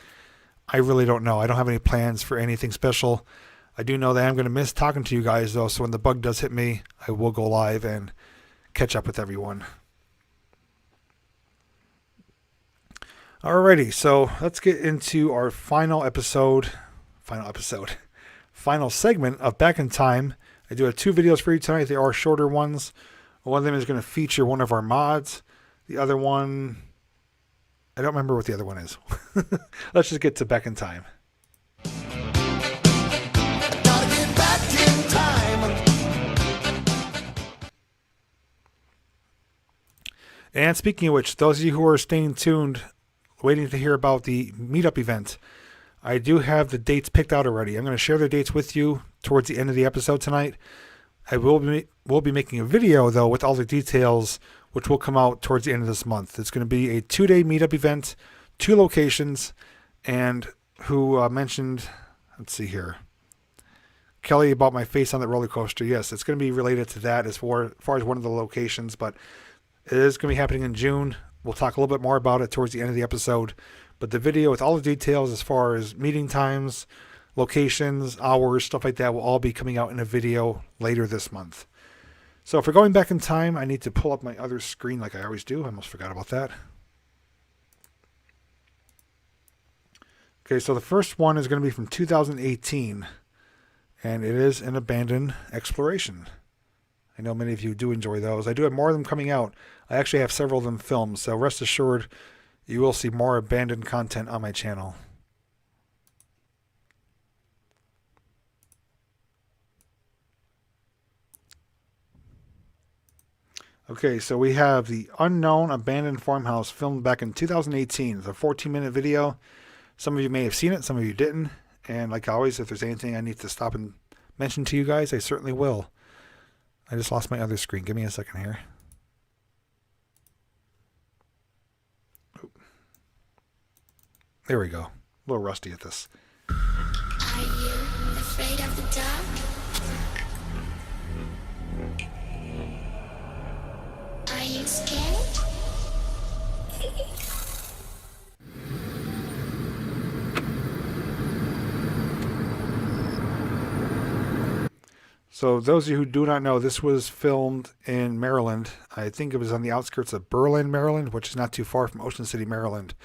A: I really don't know. I don't have any plans for anything special. I do know that I'm going to miss talking to you guys, though, so when the bug does hit me, I will go live and catch up with everyone. Alrighty, so let's get into our final segment of Back in Time. I do have 2 videos for you tonight. They are shorter ones. One of them is going to feature one of our mods. The other one, I don't remember what the other one is. Let's just get to Back in Time. And speaking of which, those of you who are staying tuned, waiting to hear about the meetup event, I do have the dates picked out already. I'm going to share the dates with you towards the end of the episode tonight. I will be making a video, though, with all the details, which will come out towards the end of this month. It's going to be a 2-day meetup event, 2 locations, and who mentioned, let's see here, Kelly, about my face on that roller coaster. Yes, it's going to be related to that as far as one of the locations, but it is going to be happening in June. We'll talk a little bit more about it towards the end of the episode. But the video with all the details as far as meeting times, locations, hours, stuff like that will all be coming out in a video later this month. So if we're going back in time, I need to pull up my other screen like I always do. I almost forgot about that. Okay, so the first one is going to be from 2018, and it is an abandoned exploration. I know many of you do enjoy those. I do have more of them coming out. I actually have several of them filmed, so rest assured you will see more abandoned content on my channel. Okay, so we have the Unknown Abandoned Farmhouse filmed back in 2018. It's a 14-minute video. Some of you may have seen it, some of you didn't. And like always, if there's anything I need to stop and mention to you guys, I certainly will. I just lost my other screen. Give me a second here. There we go. A little rusty at this.
C: Are you afraid of the dark? Are you scared?
A: So those of you who do not know, this was filmed in Maryland. I think it was on the outskirts of Berlin, Maryland, which is not too far from Ocean City, Maryland.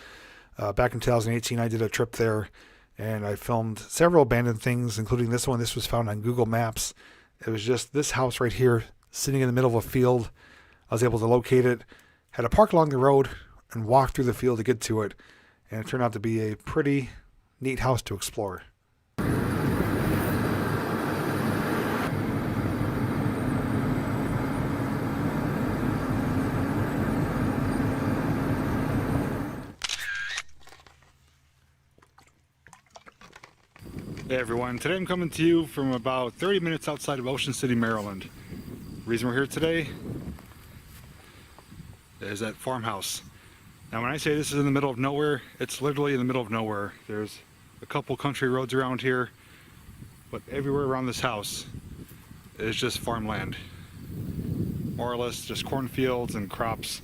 A: Back in 2018, I did a trip there, and I filmed several abandoned things, including this one. This was found on Google Maps. It was just this house right here, sitting in the middle of a field. I was able to locate it, had to park along the road, and walk through the field to get to it. And it turned out to be a pretty neat house to explore. Hey everyone, today I'm coming to you from about 30 minutes outside of Ocean City, Maryland. The reason we're here today is at Farmhouse. Now when I say this is in the middle of nowhere, it's literally in the middle of nowhere. There's a couple country roads around here, but everywhere around this house is just farmland. More or less just cornfields and crops.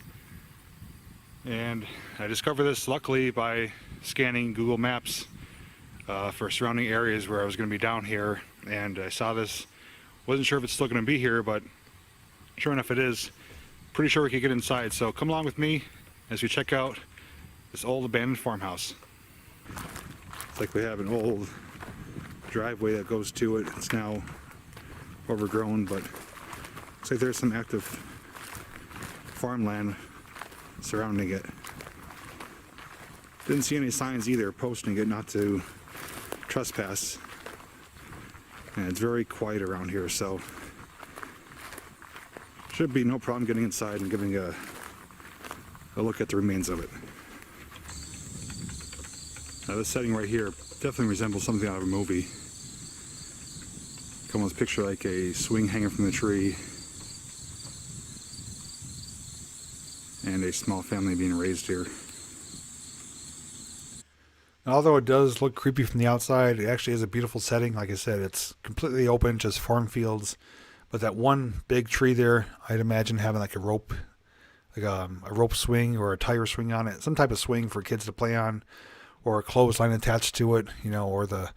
A: And I discovered this luckily by scanning Google Maps for surrounding areas where I was going to be down here, and I saw this. Wasn't sure if it's still going to be here, but sure enough it is. Pretty sure we could get inside, so come along with me as we check out this old abandoned farmhouse. It's like we have an old driveway that goes to it. It's now overgrown, but looks like there's some active farmland surrounding it. Didn't see any signs either posting it not to trespass, and it's very quiet around here, so should be no problem getting inside and giving a look at the remains of it. Now this setting right here definitely resembles something out of a movie. Can almost picture like a swing hanging from the tree and a small family being raised here. Although it does look creepy from the outside, it actually is a beautiful setting. Like I said, it's completely open, just farm fields. But that one big tree there, I'd imagine having like a rope, like a rope swing or a tire swing on it, some type of swing for kids to play on, or a clothesline attached to it, you know, or the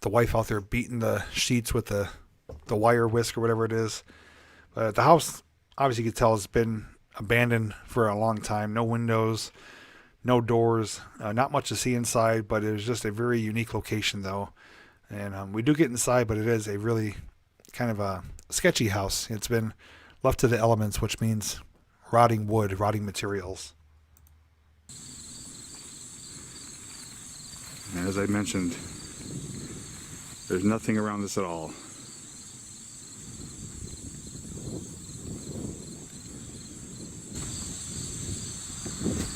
A: wife out there beating the sheets with the wire whisk or whatever it is. But the house, obviously you can tell, has been abandoned for a long time. No windows, no doors, not much to see inside, but it was just a very unique location though. And we do get inside, but it is a really kind of a sketchy house. It's been left to the elements, which means rotting wood, rotting materials. And as I mentioned, there's nothing around this at all.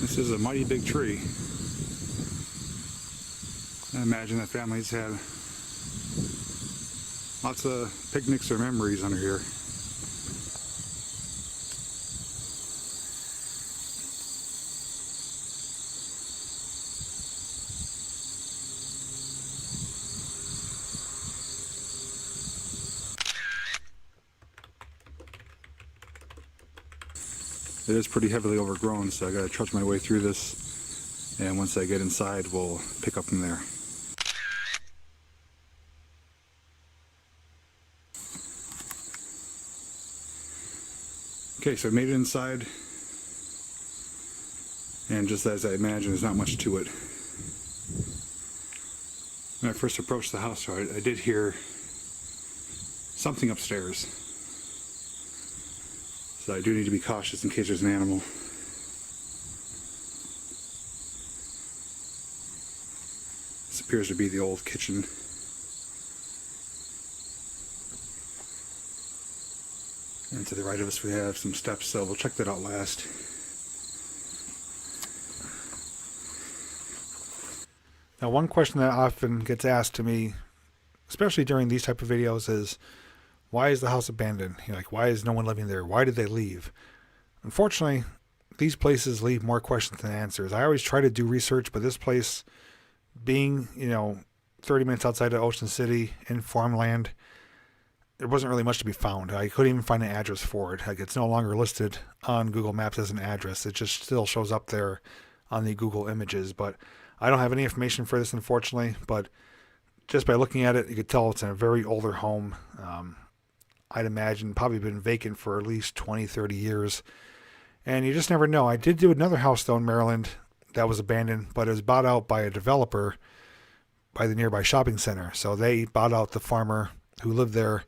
A: This is a mighty big tree. I imagine that families had lots of picnics or memories under here. It is pretty heavily overgrown, so I gotta trudge my way through this, and once I get inside, we'll pick up from there. Okay, so I made it inside, and just as I imagined, there's not much to it. When I first approached the house, I did hear something upstairs. So I do need to be cautious in case there's an animal. This appears to be the old kitchen. And to the right of us we have some steps, so we'll check that out last. Now, one question that often gets asked to me, especially during these type of videos, is why is the house abandoned? You're like, why is no one living there? Why did they leave? Unfortunately, these places leave more questions than answers. I always try to do research, but this place, being 30 minutes outside of Ocean City in farmland, there wasn't really much to be found. I couldn't even find an address for it. Like, it's no longer listed on Google Maps as an address. It just still shows up there on the Google images. But I don't have any information for this, unfortunately. But just by looking at it, you could tell it's in a very older home. I'd imagine probably been vacant for at least 20, 30 years. And you just never know. I did do another house, though, in Maryland that was abandoned, but it was bought out by a developer by the nearby shopping center. So they bought out the farmer who lived there,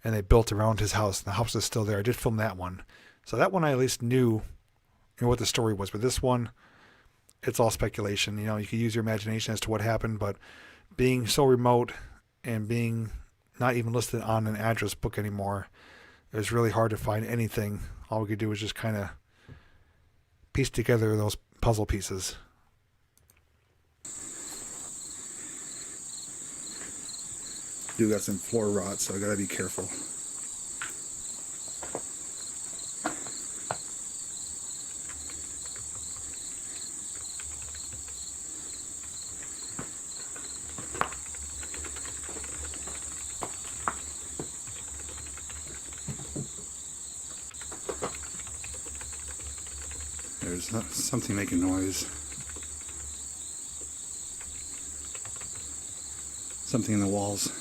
A: and they built around his house. The house is still there. I did film that one. So that one I at least knew what the story was. But this one, it's all speculation. You can use your imagination as to what happened, but being so remote and being not even listed on an address book anymore, it was really hard to find anything. All we could do was just kind of piece together those puzzle pieces. Do got some floor rot, so I gotta be careful. There's something making noise. Something in the walls.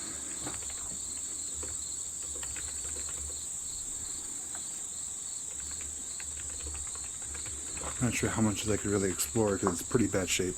A: Not sure how much I could really explore because it's pretty bad shape.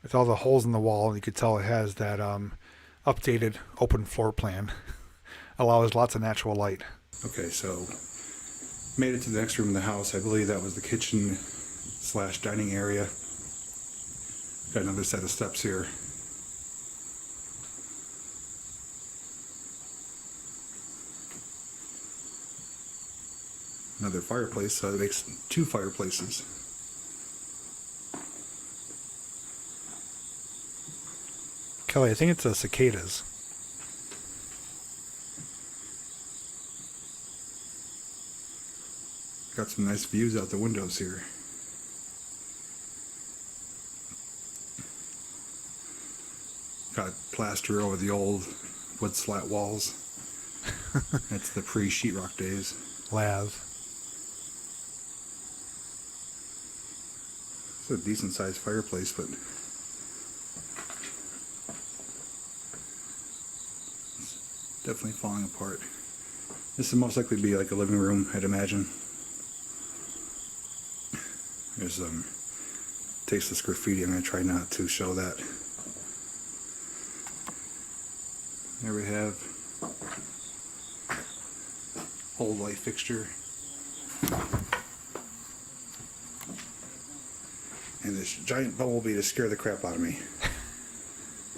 A: With all the holes in the wall, you could tell it has that updated open floor plan. Allows lots of natural light. Okay, so made it to the next room in the house. I believe that was the kitchen / dining area. Got another set of steps here. Another fireplace, so it makes 2 fireplaces. Kelly, I think it's a cicadas. Got some nice views out the windows here. Got plaster over the old wood slat walls. That's the pre-sheetrock days. Lath. It's a decent sized fireplace, but definitely falling apart. This would most likely be like a living room, I'd imagine. There's tasteless graffiti. I'm going to try not to show that. There we have old light fixture. And this giant bumblebee to scare the crap out of me.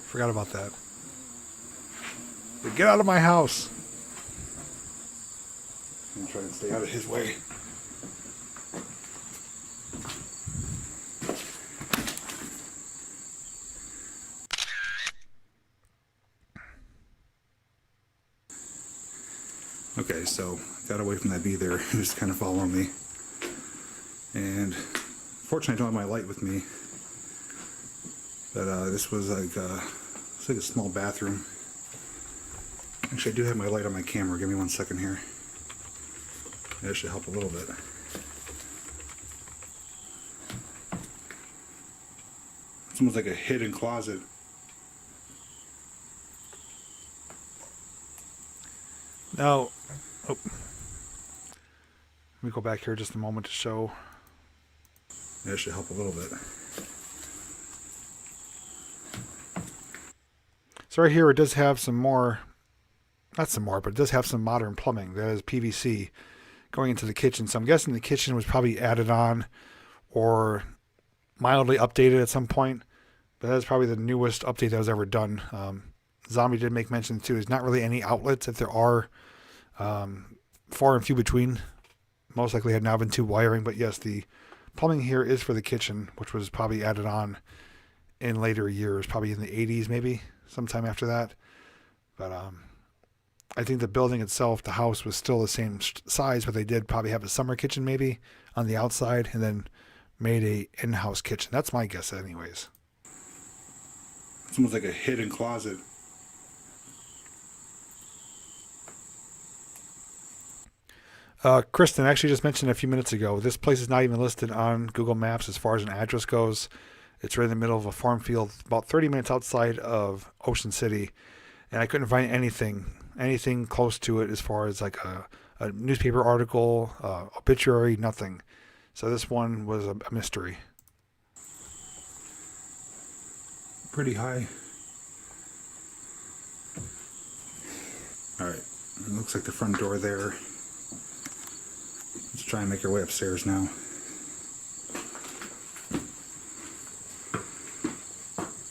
A: Forgot about that. Get out of my house. I'm trying to stay out of his way. Okay, so got away from that bee there. He was kind of following me. And fortunately I don't have my light with me. But this was like it's like a small bathroom. Actually, I do have my light on my camera. Give me 1 second here. That should help a little bit. It's almost like a hidden closet. Now, let me go back here just a moment to show. That should help a little bit. So right here it does have some more, not some more, but it does have some modern plumbing. That is PVC going into the kitchen. So I'm guessing the kitchen was probably added on or mildly updated at some point. But that is probably the newest update that was ever done. Zombie did make mention too. There's not really any outlets. If there are, far and few between. Most likely had now been two wiring. But yes, the plumbing here is for the kitchen, which was probably added on in later years, probably in the 80s maybe, sometime after that. But I think the building itself, the house, was still the same size, but they did probably have a summer kitchen maybe on the outside and then made a in-house kitchen. That's my guess anyways. It's almost like a hidden closet. Kristen actually just mentioned a few minutes ago, this place is not even listed on Google Maps as far as an address goes. It's right in the middle of a farm field, about 30 minutes outside of Ocean City. And I couldn't find anything close to it as far as like a newspaper article, obituary, nothing. So this one was a mystery. Pretty high. Alright, it looks like the front door there. Let's try and make our way upstairs now.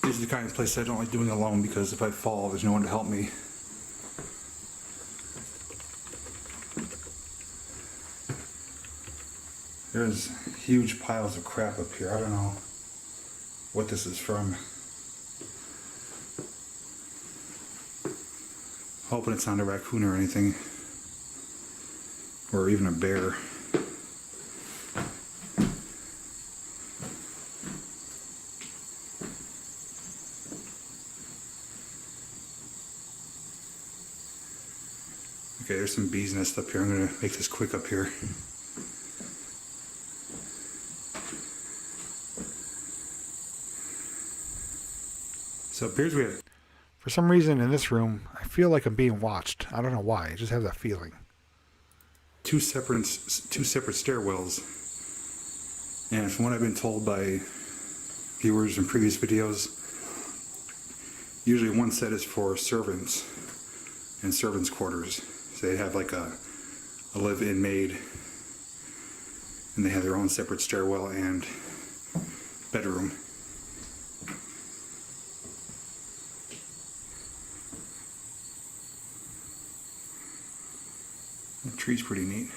A: This is the kind of place I don't like doing alone because if I fall, there's no one to help me. There's huge piles of crap up here. I don't know what this is from. Hoping it's not a raccoon or anything. Or even a bear. Okay, there's some bees nest up here. I'm going to make this quick up here. So it appears we have... For some reason in this room, I feel like I'm being watched. I don't know why. I just have that feeling. Two separate stairwells. And from what I've been told by viewers in previous videos, usually one set is for servants and servants' quarters. So they have like a live-in maid, and they have their own separate stairwell and bedroom. The tree's pretty neat.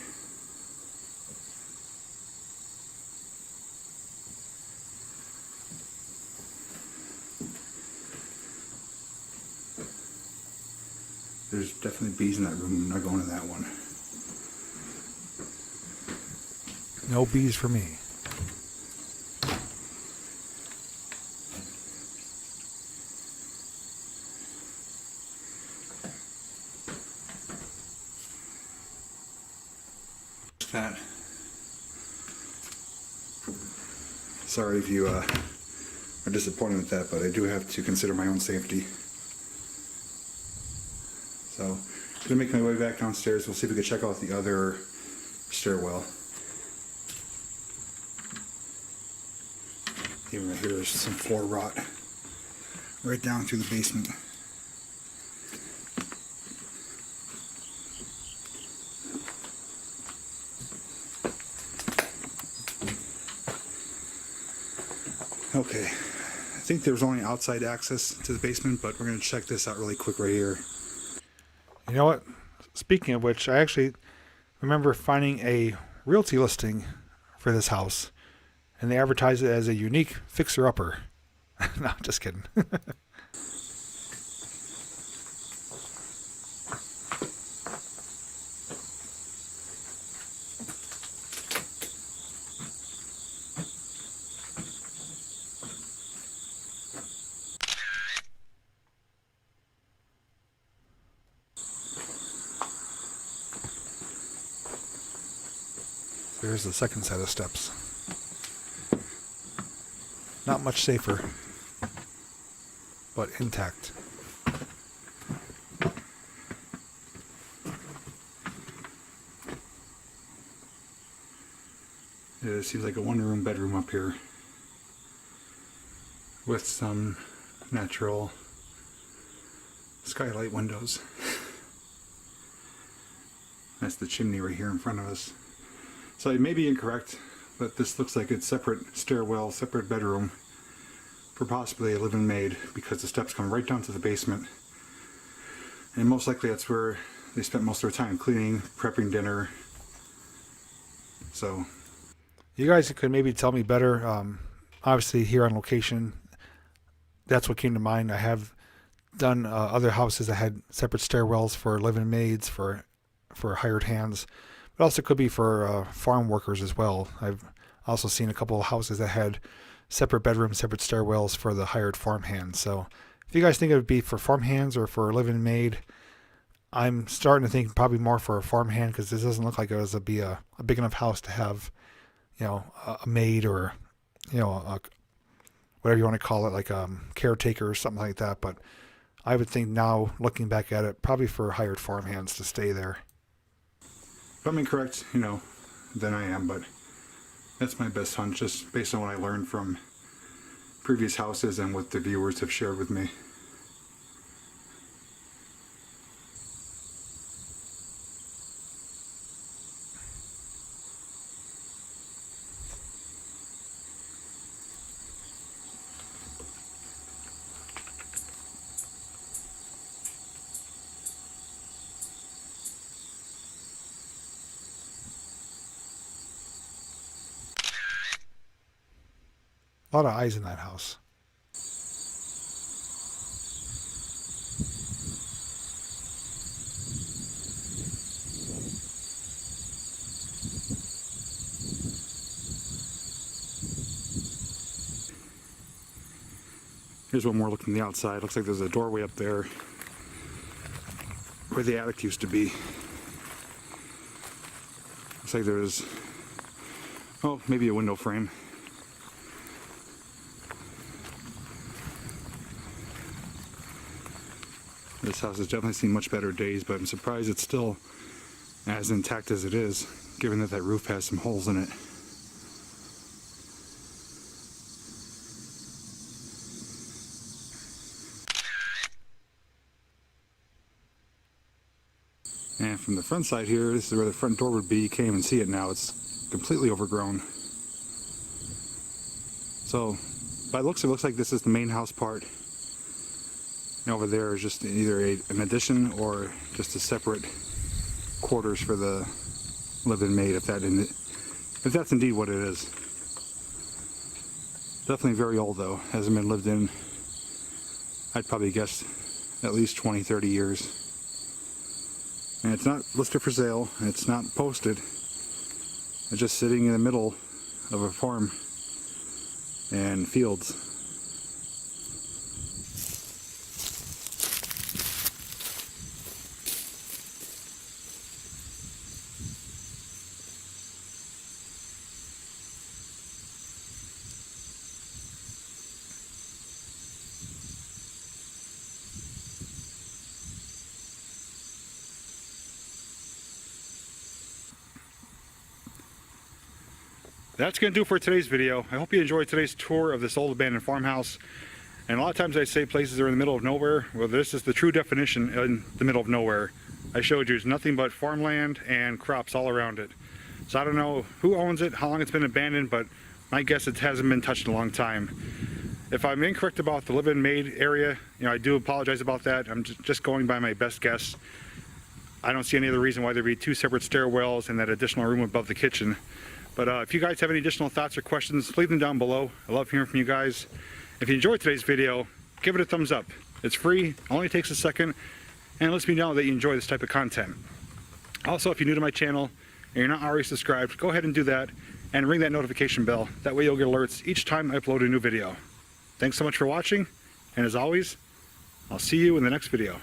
A: There's definitely bees in that room. I'm not going to that one. No bees for me. That. Sorry if you are disappointed with that, but I do have to consider my own safety. So, I'm going to make my way back downstairs. We'll see if we can check out the other stairwell. Even right here, there's some floor rot right down through the basement. Okay, I think there's only outside access to the basement, but we're going to check this out really quick right here. You know what? Speaking of which, I actually remember finding a realty listing for this house, and they advertised it as a unique fixer-upper. No, just kidding. There's the second set of steps. Not much safer, but intact. It seems like a one-room bedroom up here with some natural skylight windows. That's the chimney right here in front of us. So it may be incorrect, but this looks like it's separate stairwell, separate bedroom for possibly a live-in maid, because the steps come right down to the basement. And most likely that's where they spent most of their time, cleaning, prepping dinner. So you guys could maybe tell me better. Obviously here on location, that's what came to mind. I have done other houses that had separate stairwells for live-in maids, for hired hands. It also could be for farm workers as well. I've also seen a couple of houses that had separate bedrooms, separate stairwells for the hired farm hands. So if you guys think it would be for farm hands or for a live-in maid, I'm starting to think probably more for a farm hand, because this doesn't look like it would be a big enough house to have, a maid or, whatever you want to call it, like a caretaker or something like that. But I would think now, looking back at it, probably for hired farm hands to stay there. If I'm incorrect, then I am, but that's my best hunch, just based on what I learned from previous houses and what the viewers have shared with me. A lot of eyes in that house. Here's one more look from the outside. Looks like there's a doorway up there where the attic used to be. Looks like there's, maybe a window frame. This house has definitely seen much better days, but I'm surprised it's still as intact as it is, given that roof has some holes in it. And from the front side here, this is where the front door would be. You can't even see it now. It's completely overgrown. So, by the looks of it, looks like this is the main house part. And over there is just either an addition or just a separate quarters for the live-in maid, if that's indeed what it is. Definitely very old though. Hasn't been lived in, I'd probably guess, at least 20, 30 years. And it's not listed for sale. It's not posted. It's just sitting in the middle of a farm and fields. That's going to do for today's video. I hope you enjoyed today's tour of this old abandoned farmhouse. And a lot of times I say places are in the middle of nowhere. Well, this is the true definition in the middle of nowhere. I showed you it's nothing but farmland and crops all around it. So I don't know who owns it, how long it's been abandoned, but my guess it hasn't been touched in a long time. If I'm incorrect about the live-in made area, I do apologize about that. I'm just going by my best guess. I don't see any other reason why there'd be two separate stairwells and that additional room above the kitchen. But if you guys have any additional thoughts or questions, leave them down below. I love hearing from you guys. If you enjoyed today's video, give it a thumbs up. It's free, only takes a second, and it lets me know that you enjoy this type of content. Also, if you're new to my channel and you're not already subscribed, go ahead and do that and ring that notification bell. That way you'll get alerts each time I upload a new video. Thanks so much for watching, and as always, I'll see you in the next video.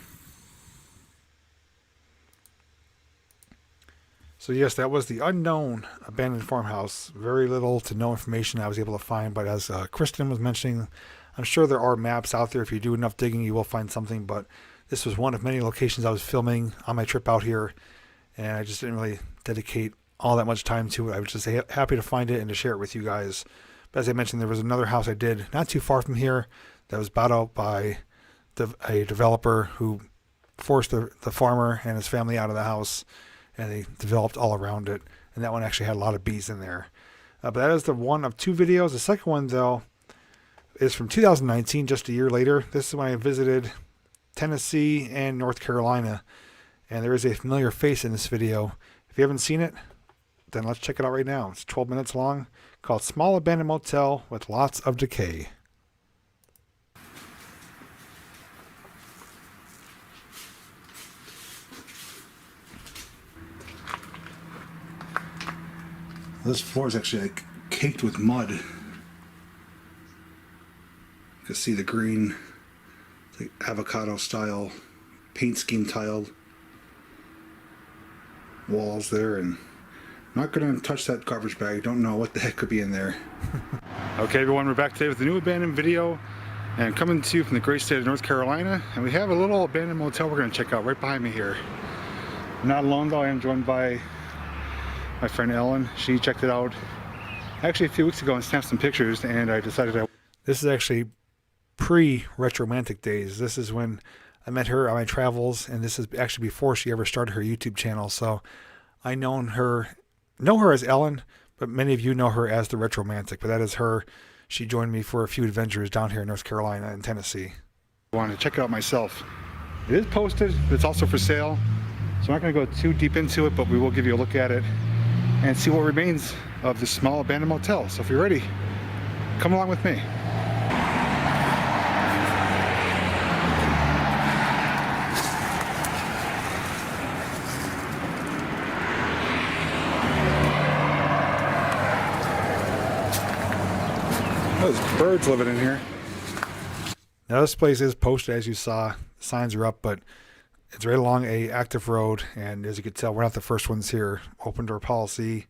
A: So yes, that was the unknown abandoned farmhouse. Very little to no information I was able to find, but as Kristen was mentioning, I'm sure there are maps out there. If you do enough digging, you will find something, but this was one of many locations I was filming on my trip out here, and I just didn't really dedicate all that much time to it. I was just happy to find it and to share it with you guys. But as I mentioned, there was another house I did not too far from here that was bought out by a developer who forced the farmer and his family out of the house, and they developed all around it, and that one actually had a lot of bees in there. But that is the one of two videos. The second one, though, is from 2019, just a year later. This is when I visited Tennessee and North Carolina, and there is a familiar face in this video. If you haven't seen it, then let's check it out right now. It's 12 minutes long, called Small Abandoned Motel with Lots of Decay. This floor is actually like caked with mud. You can see the green, like avocado style paint scheme tiled walls there, and I'm not going to touch that garbage bag. Don't know what the heck could be in there. Okay, everyone, we're back today with a new abandoned video, and coming to you from the great state of North Carolina, and we have a little abandoned motel we're going to check out right behind me here. I'm not alone though. I am joined by my friend Ellen. She checked it out actually a few weeks ago and snapped some pictures, and I decided this is actually pre-Retromantic days. This is when I met her on my travels, and this is actually before she ever started her YouTube channel. So I know her as Ellen, but many of you know her as the Retromantic, but that is her. She joined me for a few adventures down here in North Carolina and Tennessee. I wanted to check it out myself. It is posted, but it's also for sale, so I'm not going to go too deep into it, but we will give you a look at it and see what remains of this small abandoned motel. So if you're ready, come along with me. Oh, there's birds living in here. Now this place is posted, as you saw. The signs are up, but it's right along a active road, and as you can tell, we're not the first ones here. Open door policy.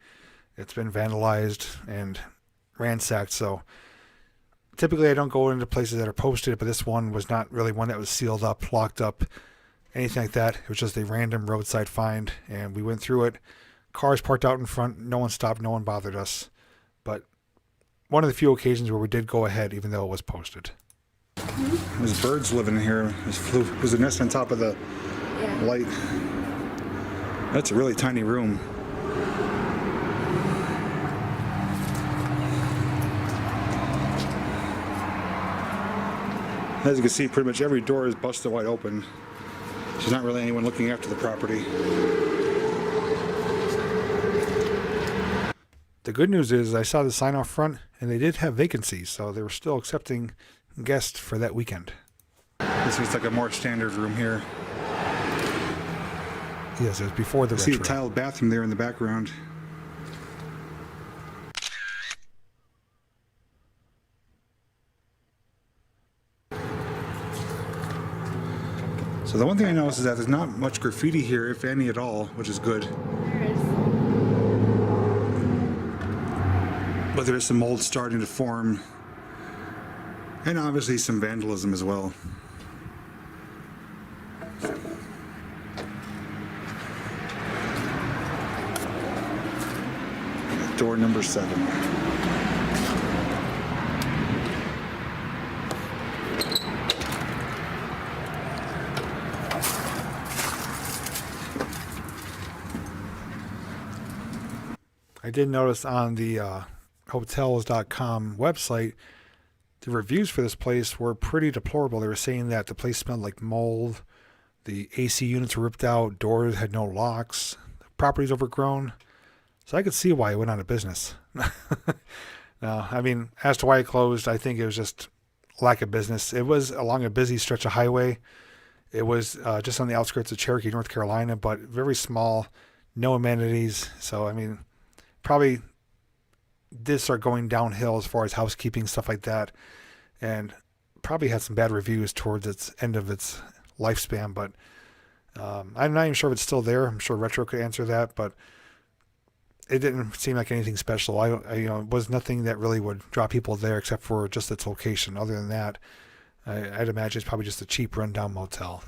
A: It's been vandalized and ransacked, so typically I don't go into places that are posted, but this one was not really one that was sealed up, locked up, anything like that. It was just a random roadside find, and we went through it. Cars parked out in front. No one stopped. No one bothered us. But one of the few occasions where we did go ahead, even though it was posted. There's birds living in here. There's a nest on top of the light. That's a really tiny room. As you can see, pretty much every door is busted wide open. There's not really anyone looking after the property. The good news is I saw the sign out front, and they did have vacancies, so they were still accepting guests for that weekend. This looks like a more standard room here. Yes, it was before the retro. See a tiled bathroom there in the background. So the one thing I noticed is that there's not much graffiti here, if any at all, which is good. But there is some mold starting to form, and obviously some vandalism as well. door number 7. I did notice on the hotels.com website, the reviews for this place were pretty deplorable. They were saying that the place smelled like mold, the AC units were ripped out, doors had no locks, the property's overgrown. So I could see why it went out of business. No, I mean, as to why it closed, I think it was just lack of business. It was along a busy stretch of highway. It was just on the outskirts of Cherokee, North Carolina, but very small, no amenities. So, I mean, probably did start going downhill as far as housekeeping, stuff like that. And probably had some bad reviews towards its end of its lifespan. But I'm not even sure if it's still there. I'm sure Retro could answer that, but it didn't seem like anything special. It was nothing that really would draw people there except for just its location. Other than that, I'd imagine it's probably just a cheap rundown motel.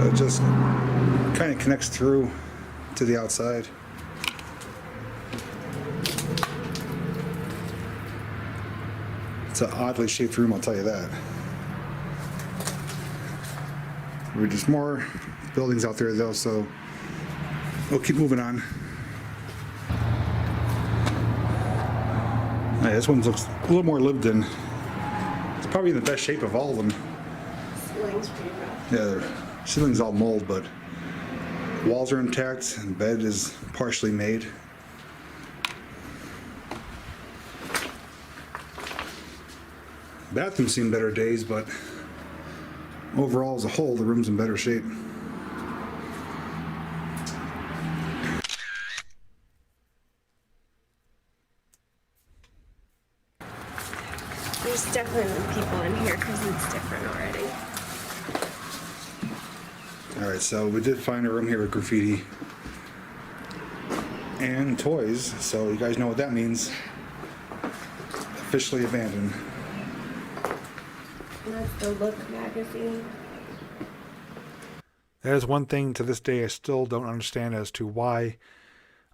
A: It just kind of connects through to the outside. It's an oddly shaped room, I'll tell you that. There's more buildings out there though, so we'll keep moving on. Yeah, this one looks a little more lived in. It's probably in the best shape of all of them.
D: Ceiling's pretty rough.
A: Yeah, the ceiling's all mold, but walls are intact and bed is partially made. Bathroom's seen better days, but overall as a whole, the room's in better shape.
D: There's definitely people in here because it's different already.
A: Alright, so we did find a room here with graffiti and toys, so you guys know what that means. Officially abandoned.
D: And that's the Look magazine.
A: That is one thing to this day I still don't understand as to why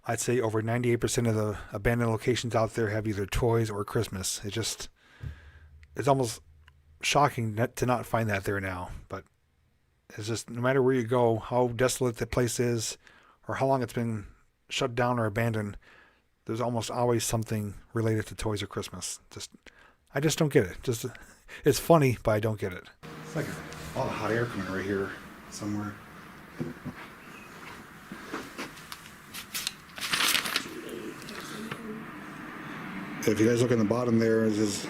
A: I'd say over 98% of the abandoned locations out there have either toys or Christmas. It's almost shocking to not find that there now. But it's just, no matter where you go, how desolate the place is, or how long it's been shut down or abandoned, there's almost always something related to toys or Christmas. I just don't get it. It's funny, but I don't get it. It's like all the hot air coming right here somewhere. If you guys look on the bottom there, it says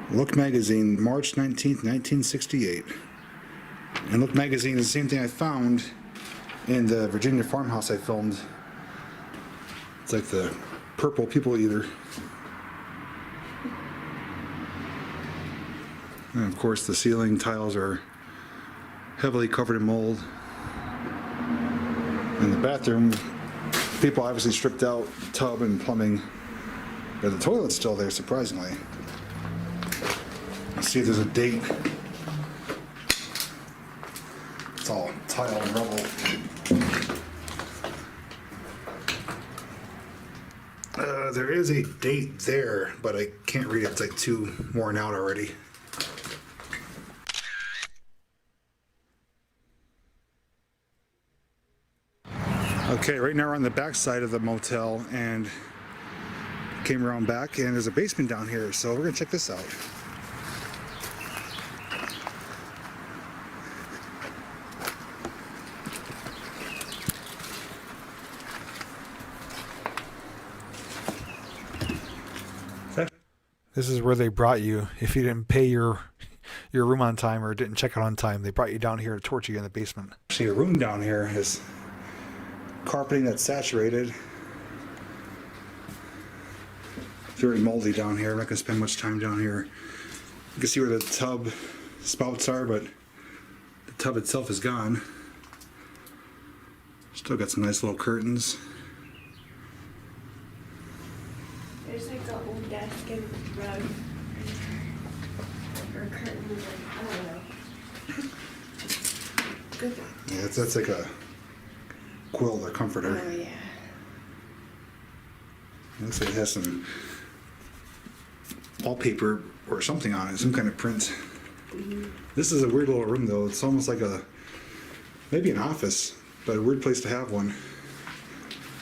A: Look Magazine, March 19th, 1968. And Look Magazine is the same thing I found in the Virginia farmhouse I filmed. It's like the purple people eater. And of course the ceiling tiles are heavily covered in mold. In the bathroom, people obviously stripped out tub and plumbing, but the toilet's still there, surprisingly. Let's see if there's a date. It's all tile and rubble. There is a date there, but I can't read it. It's like too worn out already. Okay, right now we're on the back side of the motel and came around back, and there's a basement down here, so we're gonna check this out. This is where they brought you if you didn't pay your room on time or didn't check out on time. They brought you down here to torture you in the basement. Actually, the room down here is carpeting that's saturated. Very moldy down here. I'm not going to spend much time down here. You can see where the tub spouts are, but the tub itself is gone. Still got some nice little curtains.
D: There's like an old desk and rug. Or curtains, I don't know.
A: Yeah, that's like a quilt or comforter.
D: Oh, yeah.
A: Looks like it has some wallpaper or something on it, some kind of print. This is a weird little room though. It's almost like maybe an office, but a weird place to have one.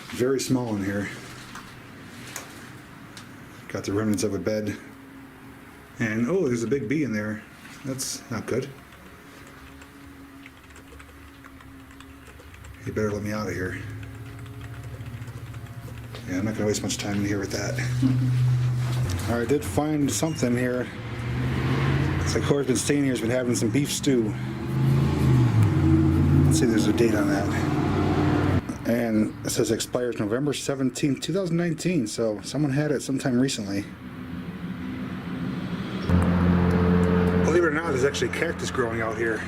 A: Very small in here. Got the remnants of a bed. And oh, there's a big bee in there. That's not good. You better let me out of here. Yeah, I'm not gonna waste much time in here with that. All right, I did find something here. It's like whoever's been staying here has been having some beef stew. Let's see, there's a date on that. And it says expires November 17th, 2019. So someone had it sometime recently. Believe it or not, there's actually cactus growing out here.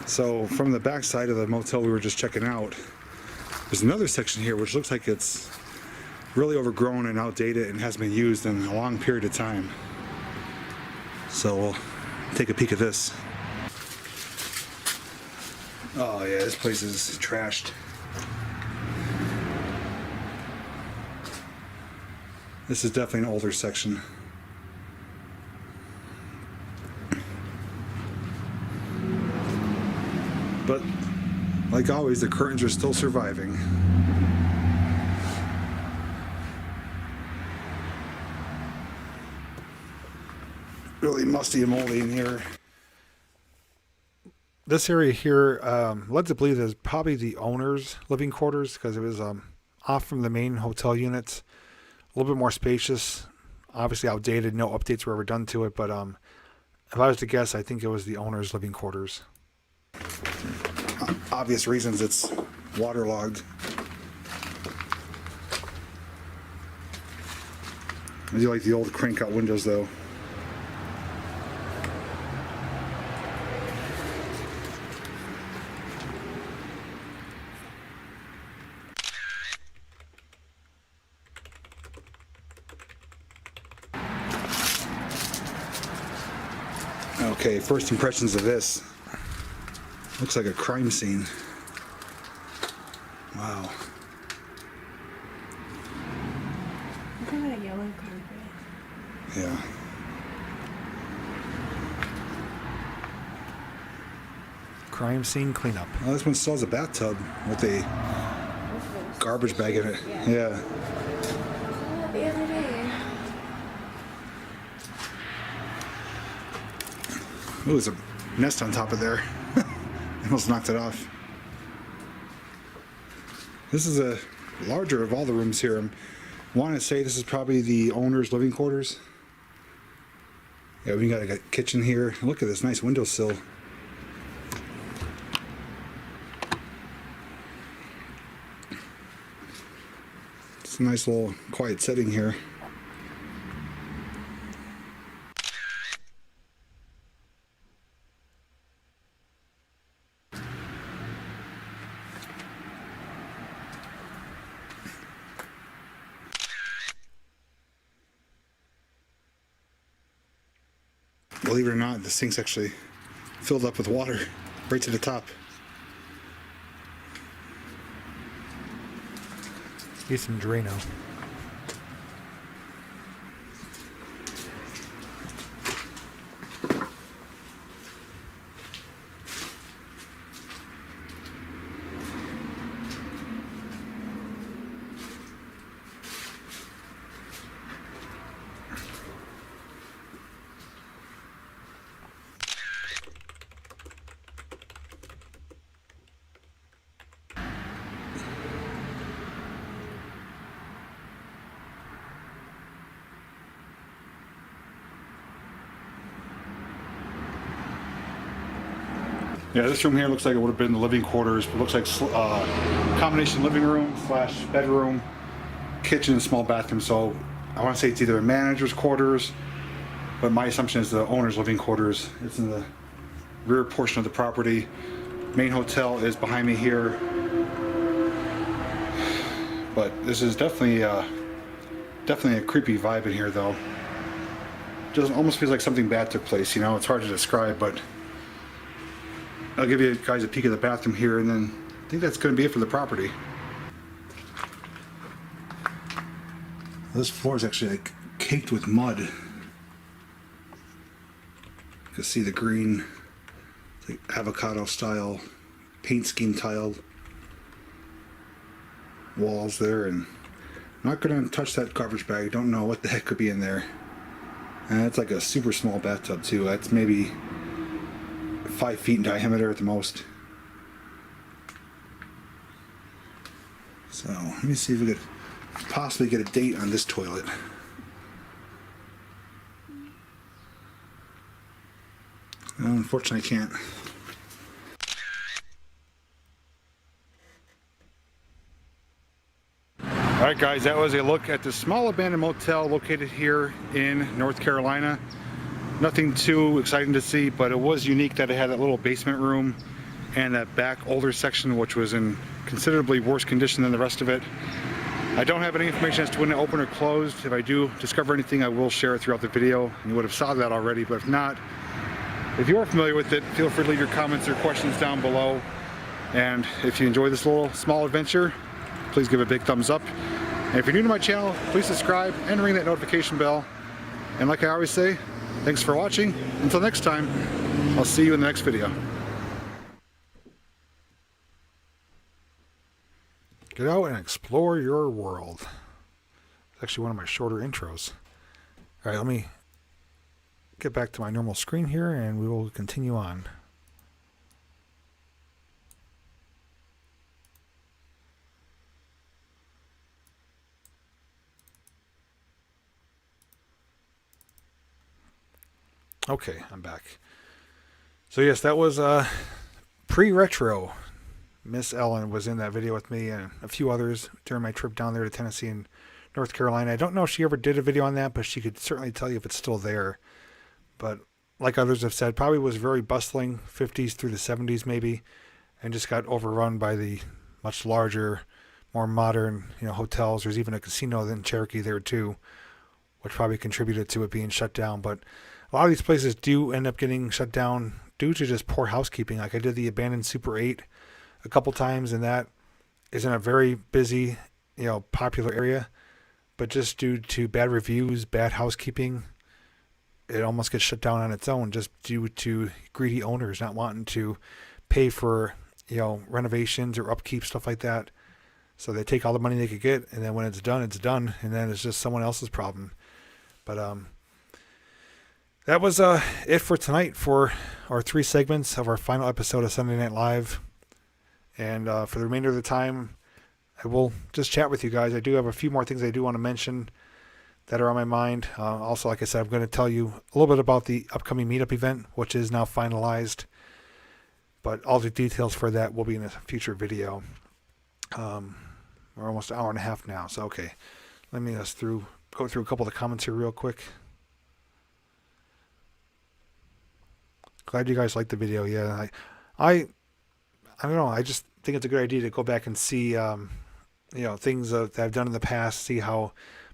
A: So from the back side of the motel we were just checking out, there's another section here which looks like it's really overgrown and outdated and hasn't been used in a long period of time. So we'll take a peek at this. Oh yeah, this place is trashed. This is definitely an older section. But like always, the curtains are still surviving. Really musty and moldy in here. This area here led to believe is probably the owner's living quarters because it was off from the main hotel units. A little bit more spacious. Obviously outdated. No updates were ever done to it. But if I was to guess, I think it was the owner's living quarters. Obvious reasons it's waterlogged. I do like the old crank out windows though. Okay, first impressions of this. Looks like a crime scene. Wow.
D: Look at that yellow carpet.
A: Yeah. Crime scene cleanup. Oh, this one still has a bathtub with a garbage bag in it. Yeah.
D: The other day.
A: Oh, there's a nest on top of there. Almost knocked it off. This is a larger of all the rooms here. I want to say this is probably the owner's living quarters. Yeah, we got a kitchen here. Look at this nice windowsill. It's a nice little quiet setting here. Believe it or not, the sink's actually filled up with water right to the top. Need some Drano. Yeah, this room here looks like it would have been the living quarters. It looks like combination living room / bedroom, kitchen, small bathroom. So I want to say it's either a manager's quarters, but my assumption is the owner's living quarters. It's in the rear portion of the property. Main hotel is behind me here. But this is definitely a creepy vibe in here though. just almost feels like something bad took place, you know. It's hard to describe, but I'll give you guys a peek of the bathroom here, and then I think that's going to be it for the property. This floor is actually like caked with mud. You can see the green, like avocado style paint scheme tiled walls there, and I'm not going to touch that garbage bag. I don't know what the heck could be in there. And it's like a super small bathtub too. That's maybe 5 feet in diameter at the most. So let me see if we could possibly get a date on this toilet. No, unfortunately I can't. Alright guys, that was a look at the small abandoned motel located here in North Carolina. Nothing too exciting to see, but it was unique that it had that little basement room and that back older section, which was in considerably worse condition than the rest of it. I don't have any information as to when it opened or closed. If I do discover anything, I will share it throughout the video. You would have saw that already, but if not, if you are familiar with it, feel free to leave your comments or questions down below. And if you enjoy this little small adventure, please give a big thumbs up. And if you're new to my channel, please subscribe and ring that notification bell. And like I always say, thanks for watching. Until next time, I'll see you in the next video. Get out and explore your world. It's actually one of my shorter intros. All right, let me get back to my normal screen here and we will continue on. Okay, I'm back. So yes, that was pre-retro. Miss Ellen was in that video with me and a few others during my trip down there to Tennessee and North Carolina. I don't know if she ever did a video on that, but she could certainly tell you if it's still there. But like others have said, probably was very bustling, 50s through the 70s maybe, and just got overrun by the much larger, more modern, hotels. There's even a casino in Cherokee there too, which probably contributed to it being shut down. But a lot of these places do end up getting shut down due to just poor housekeeping. Like I did the abandoned Super 8 a couple times, and that is in a very busy, popular area. But just due to bad reviews, bad housekeeping, it almost gets shut down on its own just due to greedy owners not wanting to pay for, renovations or upkeep, stuff like that. So they take all the money they could get, and then when it's done, and then it's just someone else's problem. But that was it for tonight for our 3 segments of our final episode of Sunday Night Live. And for the remainder of the time, I will just chat with you guys. I do have a few more things I do want to mention that are on my mind. Also, like I said, I'm going to tell you a little bit about the upcoming meetup event, which is now finalized. But all the details for that will be in a future video. We're almost an hour and a half now, so okay. Let me just go through a couple of the comments here real quick. Glad you guys liked the video. Yeah, I don't know. I just think it's a good idea to go back and see, things that I've done in the past. See how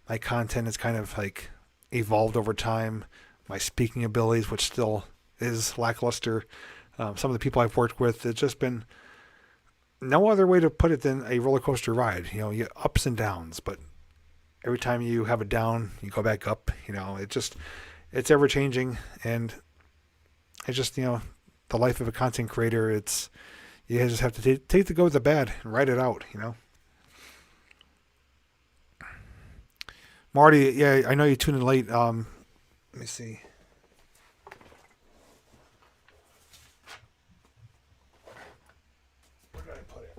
A: my content has kind of like evolved over time. My speaking abilities, which still is lackluster. Some of the people I've worked with, it's just been no other way to put it than a roller coaster ride. You ups and downs, but every time you have a down, you go back up. It's ever changing, and it's just the life of a content creator. You just have to take the good with the bad and write it out. Marty, yeah, I know you tuned in late. Let me see. Where did I put it?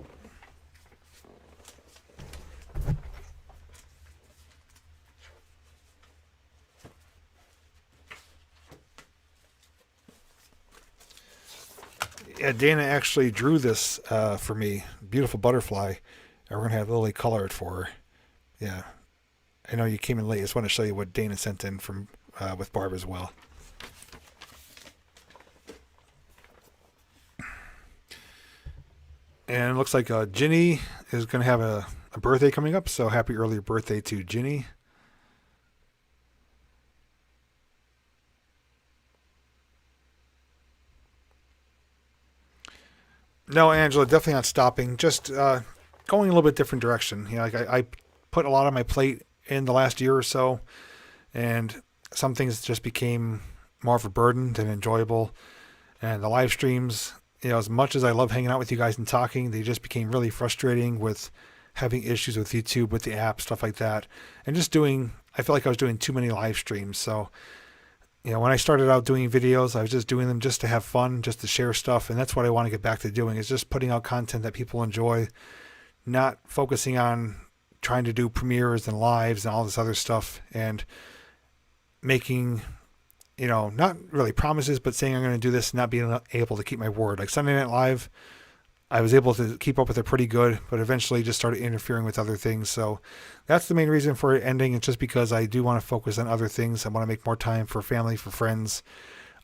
A: Yeah, Dana actually drew this for me. Beautiful butterfly. And we're going to have Lily color it for her. Yeah. I know you came in late. I just want to show you what Dana sent in from with Barb as well. And it looks like Ginny is going to have a birthday coming up. So happy early birthday to Ginny. No, Angela, definitely not stopping. Just going a little bit different direction. Like I put a lot on my plate in the last year or so, and some things just became more of a burden than enjoyable. And the live streams, as much as I love hanging out with you guys and talking, they just became really frustrating with having issues with YouTube, with the app, stuff like that. And just I feel like I was doing too many live streams. So, when I started out doing videos, I was just doing them just to have fun, just to share stuff. And that's what I want to get back to doing, is just putting out content that people enjoy, not focusing on trying to do premieres and lives and all this other stuff, and making not really promises, but saying I'm going to do this and not being able to keep my word. Like Sunday Night Live, I was able to keep up with it pretty good, but eventually just started interfering with other things. So that's the main reason for it ending. It's just because I do want to focus on other things. I want to make more time for family, for friends,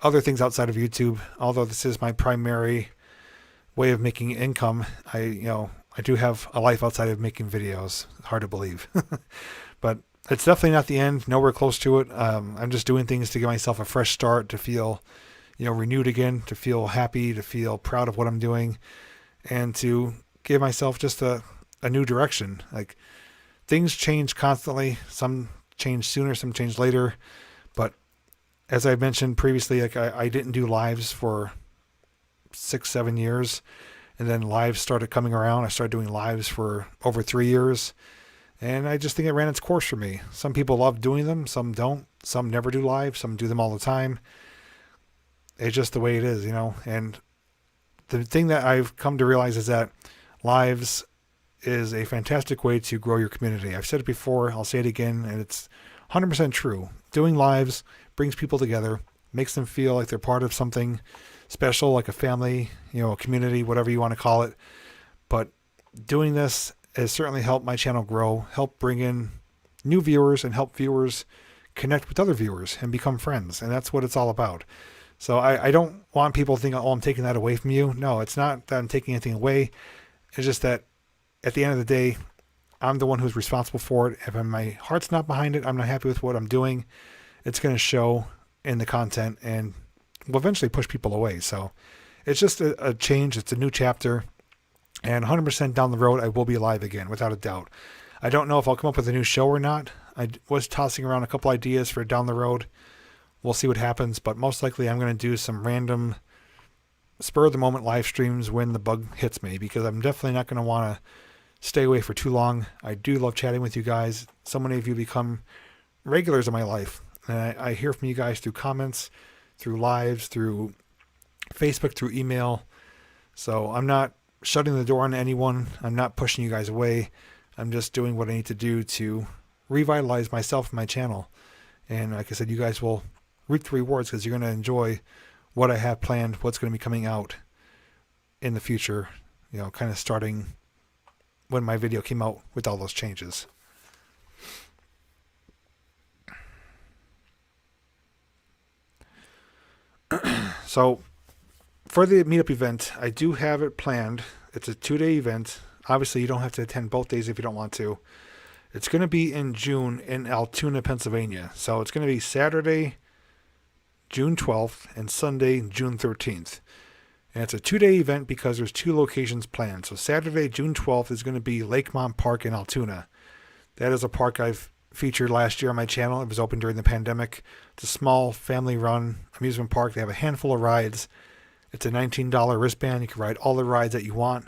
A: other things outside of YouTube. Although this is my primary way of making income, I do have a life outside of making videos. Hard to believe. But it's definitely not the end. Nowhere close to it. I'm just doing things to give myself a fresh start, to feel, renewed again, to feel happy, to feel proud of what I'm doing, and to give myself just a new direction. Like, things change constantly. Some change sooner, some change later. But as I mentioned previously, like I didn't do lives for 6-7 years, and then lives started coming around. I started doing lives for over 3 years. And I just think it ran its course for me. Some people love doing them, some don't. Some never do live, some do them all the time. It's just the way it is, And the thing that I've come to realize is that lives is a fantastic way to grow your community. I've said it before, I'll say it again, and it's 100% true. Doing lives brings people together, makes them feel like they're part of something special, like a family, a community, whatever you want to call it. But doing this has certainly helped my channel grow, help bring in new viewers, and help viewers connect with other viewers and become friends. And that's what it's all about. So I don't want people to think, oh, I'm taking that away from you. No, it's not that I'm taking anything away. It's just that at the end of the day, I'm the one who's responsible for it. If my heart's not behind it, I'm not happy with what I'm doing, it's going to show in the content and will eventually push people away. So it's just a change. It's a new chapter. And 100% down the road, I will be live again, without a doubt. I don't know if I'll come up with a new show or not. I was tossing around a couple ideas for down the road. We'll see what happens, but most likely I'm going to do some random spur-of-the-moment live streams when the bug hits me, because I'm definitely not going to want to stay away for too long. I do love chatting with you guys. So many of you become regulars in my life, and I hear from you guys through comments, through lives, through Facebook, through email. So I'm not shutting the door on anyone. I'm not pushing you guys away. I'm just doing what I need to do to revitalize myself and my channel. And like I said, you guys will reap the rewards, because you're going to enjoy what I have planned, what's going to be coming out in the future, kind of starting when my video came out with all those changes. So for the meetup event, I do have it planned. It's a 2-day event. Obviously, you don't have to attend both days if you don't want to. It's going to be in June in Altoona, Pennsylvania. So it's going to be Saturday, June 12th, and Sunday, June 13th. And it's a 2-day event because there's 2 locations planned. So Saturday, June 12th is going to be Lakemont Park in Altoona. That is a park I've featured last year on my channel. It was open during the pandemic. It's a small family-run amusement park. They have a handful of rides. It's a $19 wristband. You can ride all the rides that you want.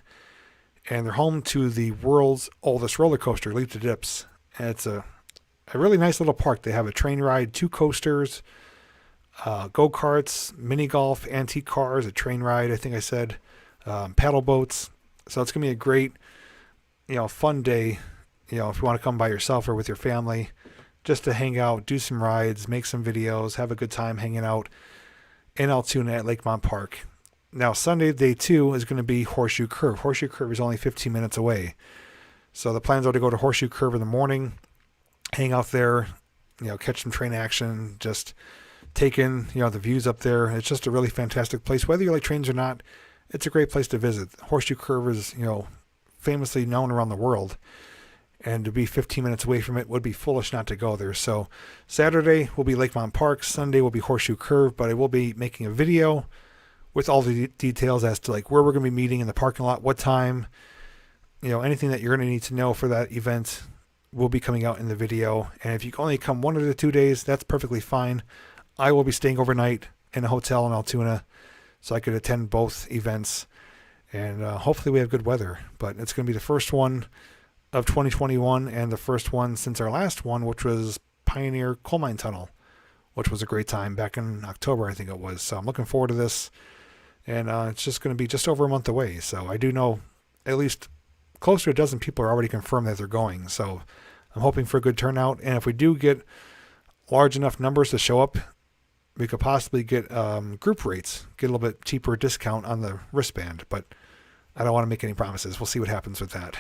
A: And they're home to the world's oldest roller coaster, Leap to Dips. And it's a really nice little park. They have a train ride, 2 coasters, go-karts, mini golf, antique cars, a train ride, I think I said, paddle boats. So it's going to be a great, fun day, if you want to come by yourself or with your family, just to hang out, do some rides, make some videos, have a good time hanging out in Altoona at Lakemont Park. Now, Sunday, day 2, is going to be Horseshoe Curve. Horseshoe Curve is only 15 minutes away. So the plans are to go to Horseshoe Curve in the morning, hang out there, catch some train action, just take in, the views up there. It's just a really fantastic place. Whether you like trains or not, it's a great place to visit. Horseshoe Curve is, famously known around the world. And to be 15 minutes away from it would be foolish not to go there. So Saturday will be Lakemont Park. Sunday will be Horseshoe Curve. But I will be making a video with all the details as to like where we're going to be meeting in the parking lot, what time, anything that you're going to need to know for that event will be coming out in the video. And if you can only come 1 of the 2 days, that's perfectly fine. I will be staying overnight in a hotel in Altoona so I could attend both events. And hopefully we have good weather. But it's going to be the first one of 2021 and the first one since our last one, which was Pioneer Coal Mine Tunnel, which was a great time back in October, I think it was. So I'm looking forward to this. And it's just going to be just over a month away. So I do know at least close to a dozen people are already confirmed that they're going. So I'm hoping for a good turnout. And if we do get large enough numbers to show up, we could possibly get group rates, get a little bit cheaper discount on the wristband. But I don't want to make any promises. We'll see what happens with that.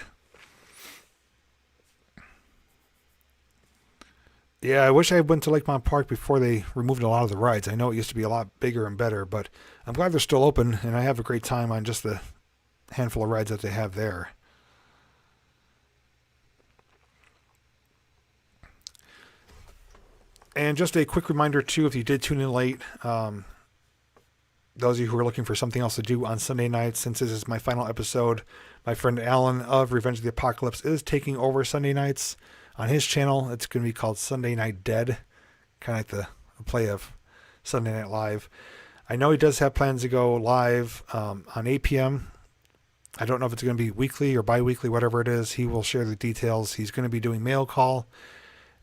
A: Yeah, I wish I went to Lakemont Park before they removed a lot of the rides. I know it used to be a lot bigger and better, but I'm glad they're still open, and I have a great time on just the handful of rides that they have there. And just a quick reminder, too, if you did tune in late, those of you who are looking for something else to do on Sunday nights, since this is my final episode, my friend Alan of Revenge of the Apocalypse is taking over Sunday nights on his channel. It's going to be called Sunday Night Dead, kind of like the play of Sunday Night Live. I know he does have plans to go live on 8 p.m. I don't know if it's going to be weekly or bi-weekly, whatever it is. He will share the details. He's going to be doing mail call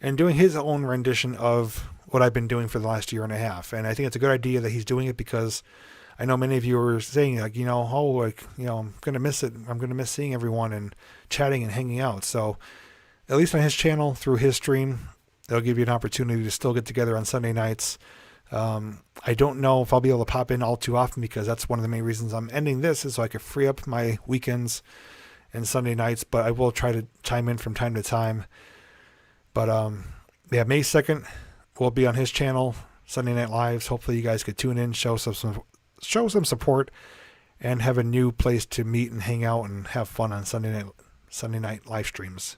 A: and doing his own rendition of what I've been doing for the last year and a half. And I think it's a good idea that he's doing it because I know many of you are saying, like, I'm going to miss it. I'm going to miss seeing everyone and chatting and hanging out. So at least on his channel, through his stream, it'll give you an opportunity to still get together on Sunday nights. I don't know if I'll be able to pop in all too often because that's one of the main reasons I'm ending this is so I could free up my weekends and Sunday nights, but I will try to chime in from time to time. But May 2nd will be on his channel, Sunday Night Lives. Hopefully you guys could tune in, show some support, and have a new place to meet and hang out and have fun on Sunday night live streams.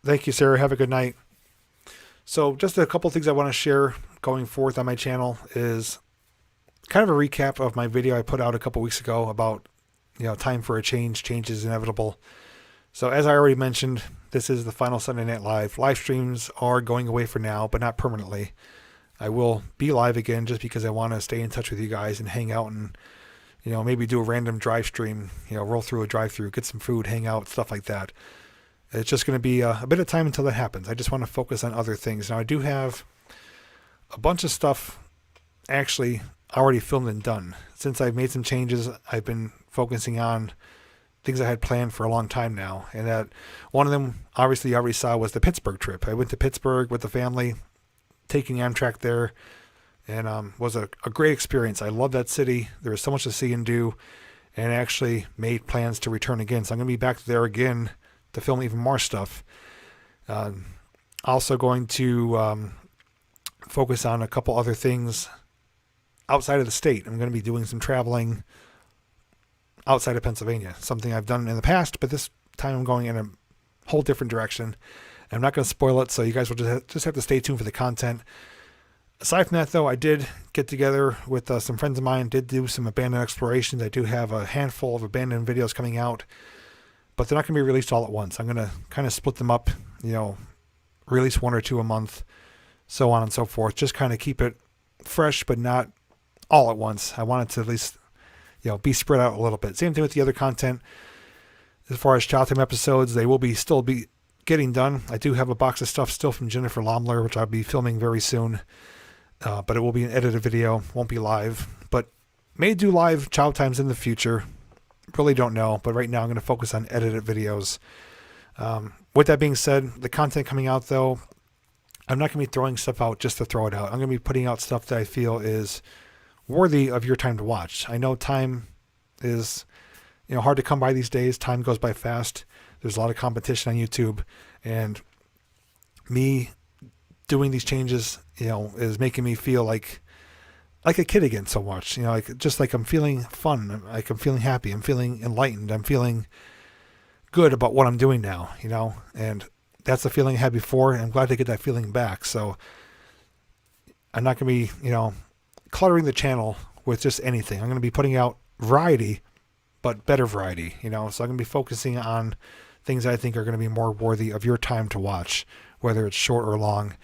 A: Thank you, Sarah. Have a good night. So just a couple things I want to share going forth on my channel is kind of a recap of my video I put out a couple weeks ago about, time for a change. Change is inevitable. So as I already mentioned, this is the final Sunday Night Live. Live streams are going away for now, but not permanently. I will be live again just because I want to stay in touch with you guys and hang out and, maybe do a random drive stream, roll through a drive-through, get some food, hang out, stuff like that. It's just going to be a bit of time until that happens. I just want to focus on other things. Now, I do have a bunch of stuff actually already filmed and done. Since I've made some changes, I've been focusing on things I had planned for a long time now. And that one of them, obviously, you already saw was the Pittsburgh trip. I went to Pittsburgh with the family, taking Amtrak there, and was a great experience. I love that city. There was so much to see and do, and actually made plans to return again. So I'm going to be back there again to film even more stuff. Also going to focus on a couple other things outside of the state. I'm going to be doing some traveling outside of Pennsylvania, something I've done in the past, but this time I'm going in a whole different direction. I'm not going to spoil it, so you guys will just have to stay tuned for the content. Aside from that, though, I did get together with some friends of mine, did do some abandoned explorations. I do have a handful of abandoned videos coming out, but they're not going to be released all at once. I'm going to kind of split them up, release 1 or 2 a month, so on and so forth. Just kind of keep it fresh, but not all at once. I want it to at least, be spread out a little bit. Same thing with the other content. As far as Child Time episodes, they will still be getting done. I do have a box of stuff still from Jennifer Lomler, which I'll be filming very soon. But it will be an edited video, won't be live. But may do live Child Times in the future. Really don't know, but right now I'm going to focus on edited videos. With that being said, the content coming out, though, I'm not going to be throwing stuff out just to throw it out. I'm going to be putting out stuff that I feel is worthy of your time to watch. I know time is hard to come by these days. Time goes by fast. There's a lot of competition on YouTube, and me doing these changes, is making me feel like a kid again so much. Like I'm feeling fun. Like I'm feeling happy. I'm feeling enlightened. I'm feeling good about what I'm doing now. And that's the feeling I had before, and I'm glad to get that feeling back. So I'm not going to be, cluttering the channel with just anything. I'm going to be putting out variety, but better variety, So I'm going to be focusing on things I think are going to be more worthy of your time to watch, whether it's short or long.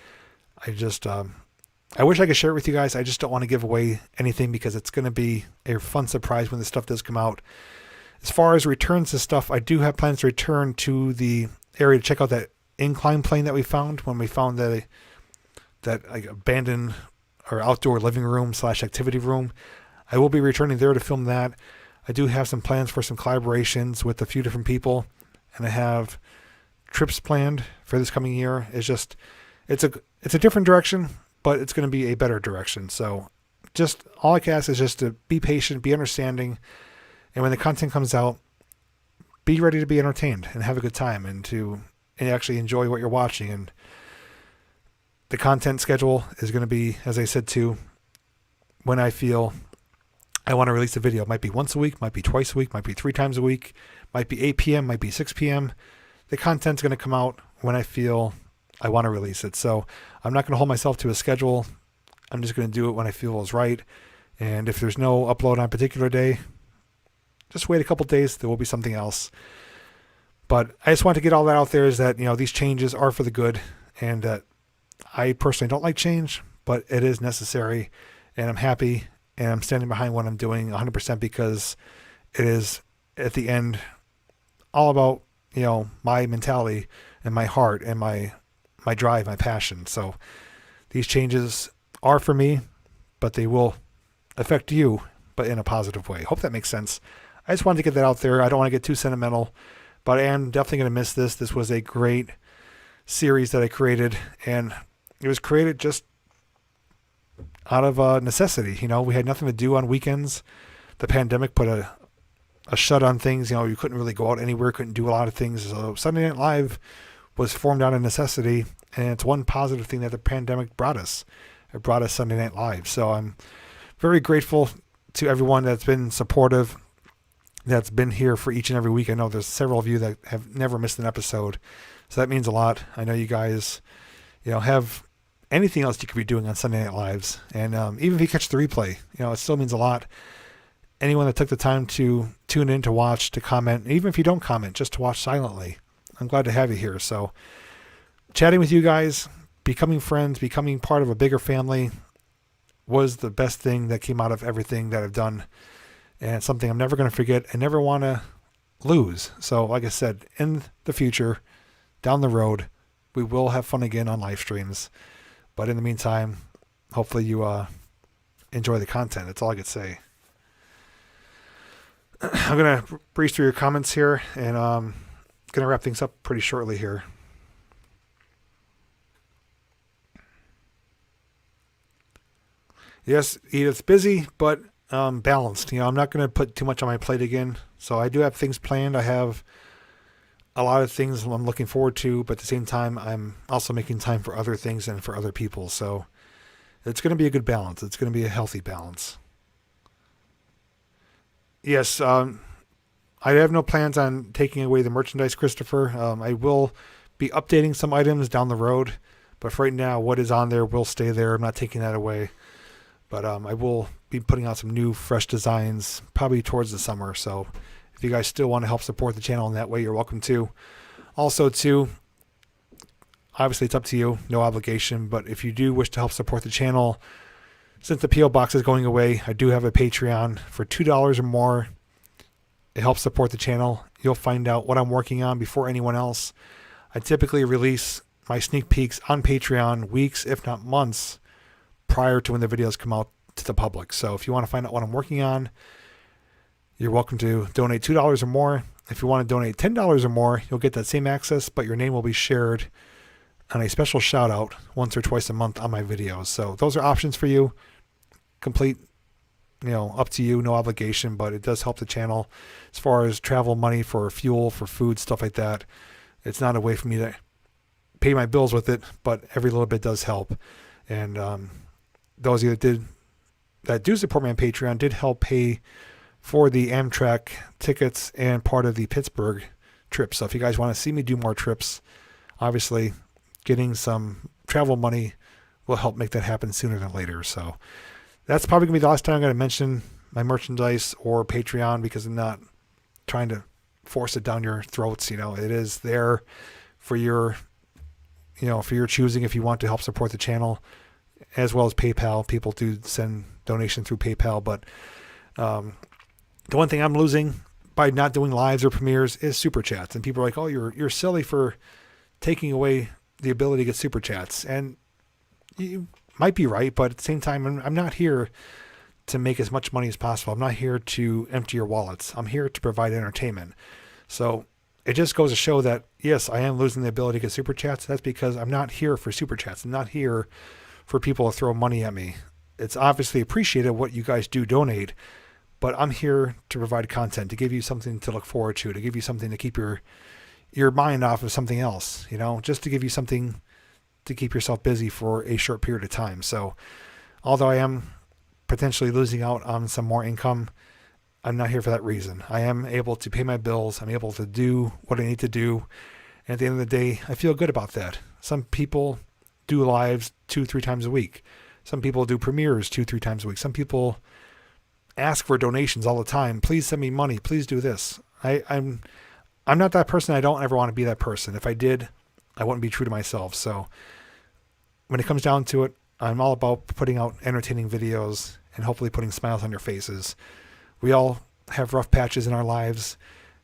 A: I wish I could share it with you guys. I just don't want to give away anything because it's going to be a fun surprise when this stuff does come out. As far as returns to stuff, I do have plans to return to the area to check out that incline plane that we found when we found that like abandoned or outdoor living room / activity room. I will be returning there to film that. I do have some plans for some collaborations with a few different people, and I have trips planned for this coming year. It's a different direction, but it's going to be a better direction. So just all I can ask is just to be patient, be understanding, and when the content comes out, be ready to be entertained and have a good time and actually enjoy what you're watching. And the content schedule is going to be, as I said too, when I feel I want to release a video. It might be once a week, might be twice a week, might be 3 times a week, might be 8 p.m., might be 6 p.m. The content's going to come out when I feel I want to release it. So I'm not going to hold myself to a schedule. I'm just going to do it when I feel is right. And if there's no upload on a particular day, just wait a couple days. There will be something else. But I just want to get all that out there is that, these changes are for the good, and that I personally don't like change, but it is necessary, and I'm happy, and I'm standing behind what I'm doing 100% because it is at the end all about, my mentality and my heart and my drive, my passion. So these changes are for me, but they will affect you, but in a positive way. Hope that makes sense. I just wanted to get that out there. I don't want to get too sentimental, but I am definitely going to miss this. This was a great series that I created, and it was created just out of necessity. We had nothing to do on weekends. The pandemic put a shut on things. You couldn't really go out anywhere, couldn't do a lot of things. So Sunday Night Live was formed out of necessity, and it's one positive thing that the pandemic brought us. It brought us Sunday Night Live. So I'm very grateful to everyone that's been supportive, that's been here for each and every week. I know there's several of you that have never missed an episode, so that means a lot. I know you guys, have anything else you could be doing on Sunday Night Lives, and even if you catch the replay, it still means a lot. Anyone that took the time to tune in, to watch, to comment, even if you don't comment, just to watch silently, I'm glad to have you here. So chatting with you guys, becoming friends, becoming part of a bigger family was the best thing that came out of everything that I've done, and it's something I'm never going to forget and never want to lose. So like I said, in the future, down the road, we will have fun again on live streams. But in the meantime, hopefully you enjoy the content. That's all I could say. I'm going to breeze through your comments here, and going to wrap things up pretty shortly here. Yes, Edith, busy, but balanced. I'm not going to put too much on my plate again. So I do have things planned. I have a lot of things I'm looking forward to, but at the same time, I'm also making time for other things and for other people. So it's going to be a good balance. It's going to be a healthy balance. Yes, I have no plans on taking away the merchandise, Christopher. I will be updating some items down the road, but for right now, what is on there will stay there. I'm not taking that away. But I will be putting out some new, fresh designs probably towards the summer. So if you guys still want to help support the channel in that way, you're welcome to. Also, too, obviously it's up to you, no obligation. But if you do wish to help support the channel, since the P.O. Box is going away, I do have a Patreon for $2 or more. It helps support the channel. You'll find out what I'm working on before anyone else. I typically release my sneak peeks on Patreon weeks, if not months, prior to when the videos come out to the public. So if you want to find out what I'm working on, you're welcome to donate $2 or more. If you want to donate $10 or more, you'll get that same access, but your name will be shared on a special shout out once or twice a month on my videos. So those are options for you. Complete, up to you, no obligation, but it does help the channel as far as travel money for fuel, for food, stuff like that. It's not a way for me to pay my bills with it, but every little bit does help. And those of you that do support me on Patreon did help pay for the Amtrak tickets and part of the Pittsburgh trip. So if you guys want to see me do more trips, obviously getting some travel money will help make that happen sooner than later. So that's probably going to be the last time I'm going to mention my merchandise or Patreon, because I'm not trying to force it down your throats. It is there for your, for your choosing if you want to help support the channel, as well as PayPal. People do send donation through PayPal, but the one thing I'm losing by not doing lives or premieres is super chats. And people are like, "Oh, you're silly for taking away the ability to get super chats." And you might be right, but at the same time, I'm not here to make as much money as possible. I'm not here to empty your wallets. I'm here to provide entertainment. So it just goes to show that, yes, I am losing the ability to get super chats. That's because I'm not here for super chats. I'm not here for people to throw money at me. It's obviously appreciated what you guys do donate, but I'm here to provide content, to give you something to look forward to give you something to keep your mind off of something else, just to give you something to keep yourself busy for a short period of time. So although I am potentially losing out on some more income, I'm not here for that reason. I am able to pay my bills. I'm able to do what I need to do. And at the end of the day, I feel good about that. Some people do lives 2-3 times a week. Some people do premieres 2-3 times a week. Some people ask for donations all the time. Please send me money. Please do this. I'm not that person. I don't ever want to be that person. If I did, I wouldn't be true to myself. So when it comes down to it, I'm all about putting out entertaining videos and hopefully putting smiles on your faces. We all have rough patches in our lives,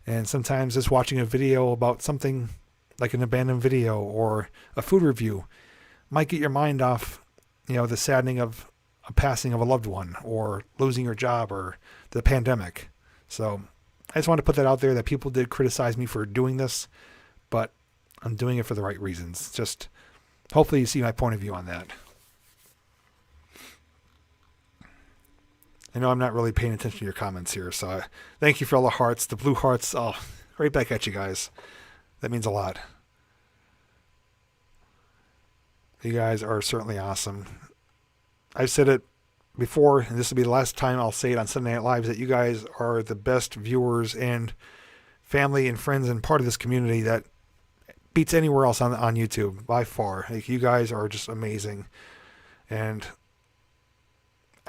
A: and sometimes just watching a video about something like an abandoned video or a food review might get your mind off, the saddening of a passing of a loved one or losing your job or the pandemic. So I just want to put that out there, that people did criticize me for doing this, but I'm doing it for the right reasons. Just hopefully you see my point of view on that. I know I'm not really paying attention to your comments here, so thank you for all the hearts, the blue hearts. Oh, right back at you guys. That means a lot. You guys are certainly awesome. I've said it before, and this will be the last time I'll say it on Sunday Night Live, that you guys are the best viewers and family and friends and part of this community that beats anywhere else on YouTube by far. Like, you guys are just amazing. And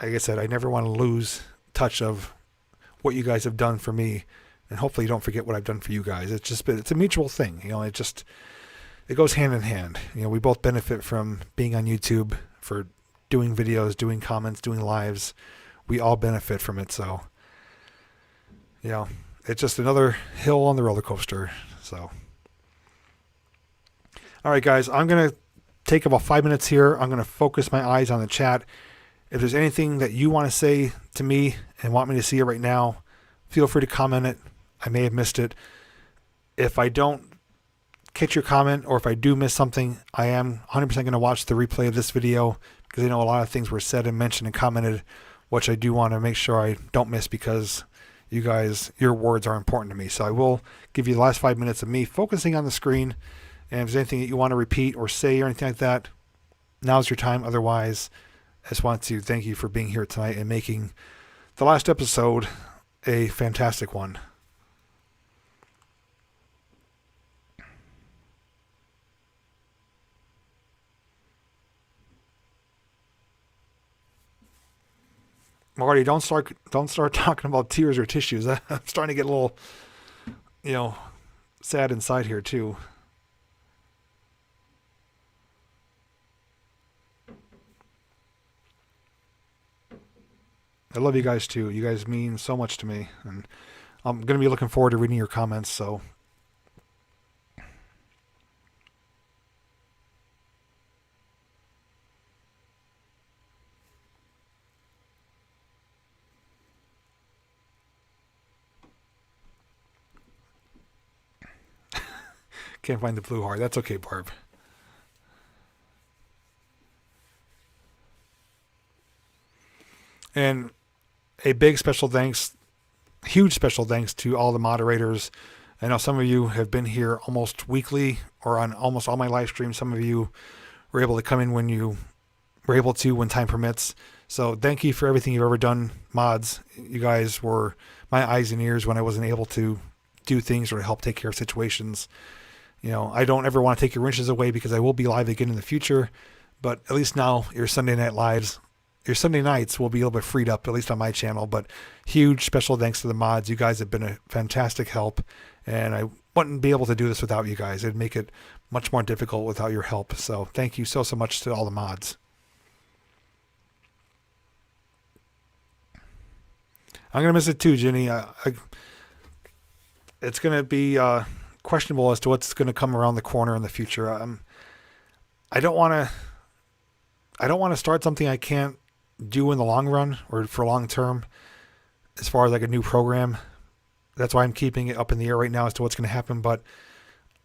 A: like I said, I never want to lose touch of what you guys have done for me, and hopefully you don't forget what I've done for you guys. It's a mutual thing. It goes hand in hand. We both benefit from being on YouTube, for doing videos, doing comments, doing lives. We all benefit from it. So, it's just another hill on the roller coaster. So, all right, guys, I'm going to take about 5 minutes here. I'm going to focus my eyes on the chat. If there's anything that you want to say to me and want me to see it right now, feel free to comment it. I may have missed it. If I don't catch your comment, or if I do miss something, I am 100% going to watch the replay of this video, because I know a lot of things were said and mentioned and commented, which I do want to make sure I don't miss, because you guys, your words are important to me. So I will give you the last 5 minutes of me focusing on the screen. And if there's anything that you want to repeat or say or anything like that, now's your time. Otherwise, I just want to thank you for being here tonight and making the last episode a fantastic one. Marty, don't start talking about tears or tissues. I'm starting to get a little, sad inside here too. I love you guys too. You guys mean so much to me, and I'm going to be looking forward to reading your comments. So, can't find the blue heart. That's okay, Barb. And a big special thanks, huge special thanks to all the moderators. I know some of you have been here almost weekly or on almost all my live streams. Some of you were able to come in when you were able to, when time permits. So thank you for everything you've ever done, mods. You guys were my eyes and ears when I wasn't able to do things or to help take care of situations. I don't ever want to take your wrenches away because I will be live again in the future. But at least now your Sunday nights will be a little bit freed up, at least on my channel. But huge special thanks to the mods. You guys have been a fantastic help, and I wouldn't be able to do this without you guys. It'd make it much more difficult without your help. So thank you so much to all the mods. I'm gonna miss it too, Jenny. It's gonna be questionable as to what's gonna come around the corner in the future. I don't want to start something I can't do in the long run or for long term, as far as like a new program. That's why I'm keeping it up in the air right now as to what's going to happen. But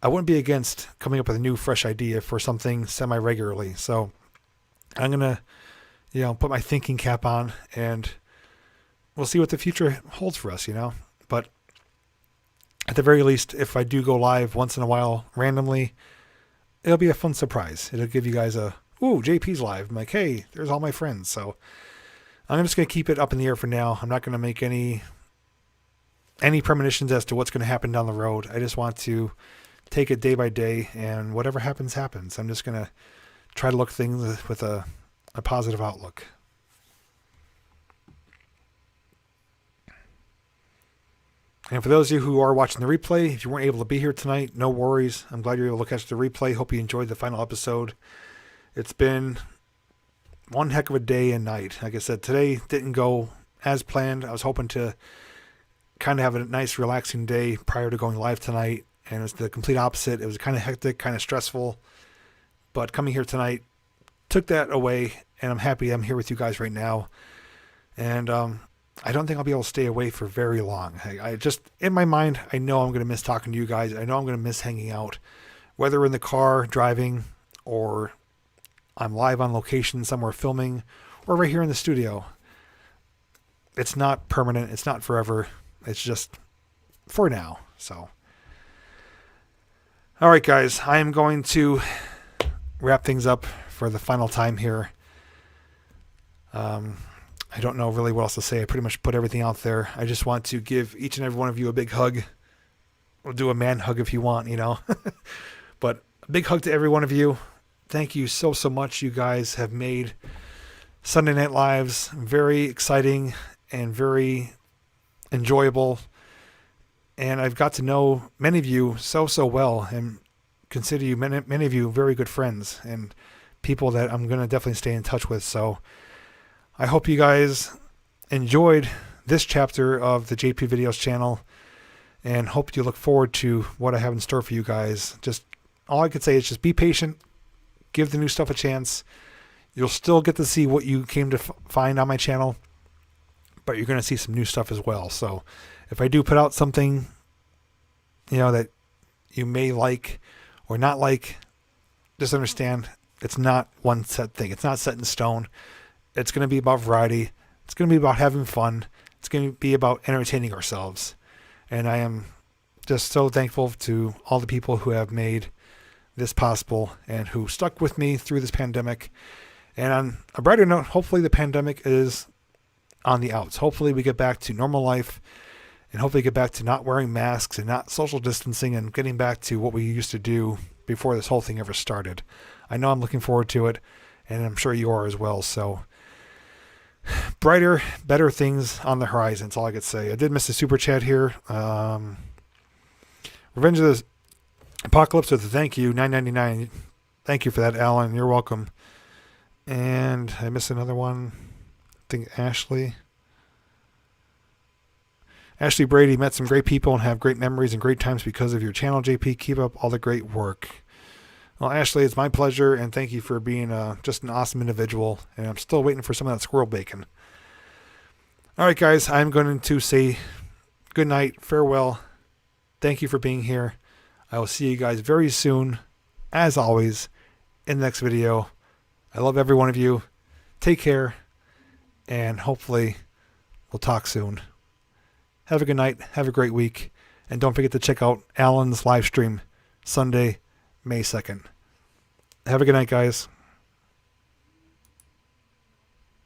A: I wouldn't be against coming up with a new, fresh idea for something semi-regularly. So I'm going to, put my thinking cap on, and we'll see what the future holds for us, But at the very least, if I do go live once in a while randomly, it'll be a fun surprise. It'll give you guys ooh, JP's live. I'm like, hey, there's all my friends. So I'm just going to keep it up in the air for now. I'm not going to make any premonitions as to what's going to happen down the road. I just want to take it day by day, and whatever happens, happens. I'm just going to try to look things with a positive outlook. And for those of you who are watching the replay, if you weren't able to be here tonight, no worries. I'm glad you're able to catch the replay. Hope you enjoyed the final episode. It's been one heck of a day and night. Like I said, today didn't go as planned. I was hoping to kind of have a nice, relaxing day prior to going live tonight, and it was the complete opposite. It was kind of hectic, kind of stressful. But coming here tonight took that away, and I'm happy I'm here with you guys right now. And I don't think I'll be able to stay away for very long. I just, in my mind, I know I'm going to miss talking to you guys. I know I'm going to miss hanging out, whether in the car driving, or I'm live on location somewhere filming, or right here in the studio. It's not permanent. It's not forever. It's just for now. So, all right, guys, I am going to wrap things up for the final time here. I don't know really what else to say. I pretty much put everything out there. I just want to give each and every one of you a big hug. We'll do a man hug if you want, But a big hug to every one of you. Thank you so much. You guys have made Sunday Night Lives very exciting and very enjoyable. And I've got to know many of you so well, and consider you, many of you, very good friends and people that I'm going to definitely stay in touch with. So I hope you guys enjoyed this chapter of the JPVideos channel, and hope you look forward to what I have in store for you guys. Just all I could say is just be patient, give the new stuff a chance. You'll still get to see what you came to find on my channel, but you're going to see some new stuff as well. So if I do put out something, that you may like or not like, just understand it's not one set thing. It's not set in stone. It's going to be about variety. It's going to be about having fun. It's going to be about entertaining ourselves. And I am just so thankful to all the people who have made this possible and who stuck with me through this pandemic. And on a brighter note, hopefully the pandemic is on the outs. Hopefully we get back to normal life, and hopefully get back to not wearing masks and not social distancing, and getting back to what we used to do before this whole thing ever started. I know I'm looking forward to it, and I'm sure you are as well. So brighter, better things on the horizon. That's all I could say. I did miss a super chat here. Revenge of the Apocalypse with a thank you, $9.99. Thank you for that, Alan. You're welcome. And I missed another one. I think Ashley Brady, met some great people and have great memories and great times because of your channel, JP. Keep up all the great work. Well, Ashley, it's my pleasure, and thank you for being just an awesome individual. And I'm still waiting for some of that squirrel bacon. All right, guys, I'm going to say good night, farewell. Thank you for being here. I will see you guys very soon, as always, in the next video. I love every one of you. Take care, and hopefully we'll talk soon. Have a good night. Have a great week. And don't forget to check out Alan's live stream Sunday, May 2nd. Have a good night, guys.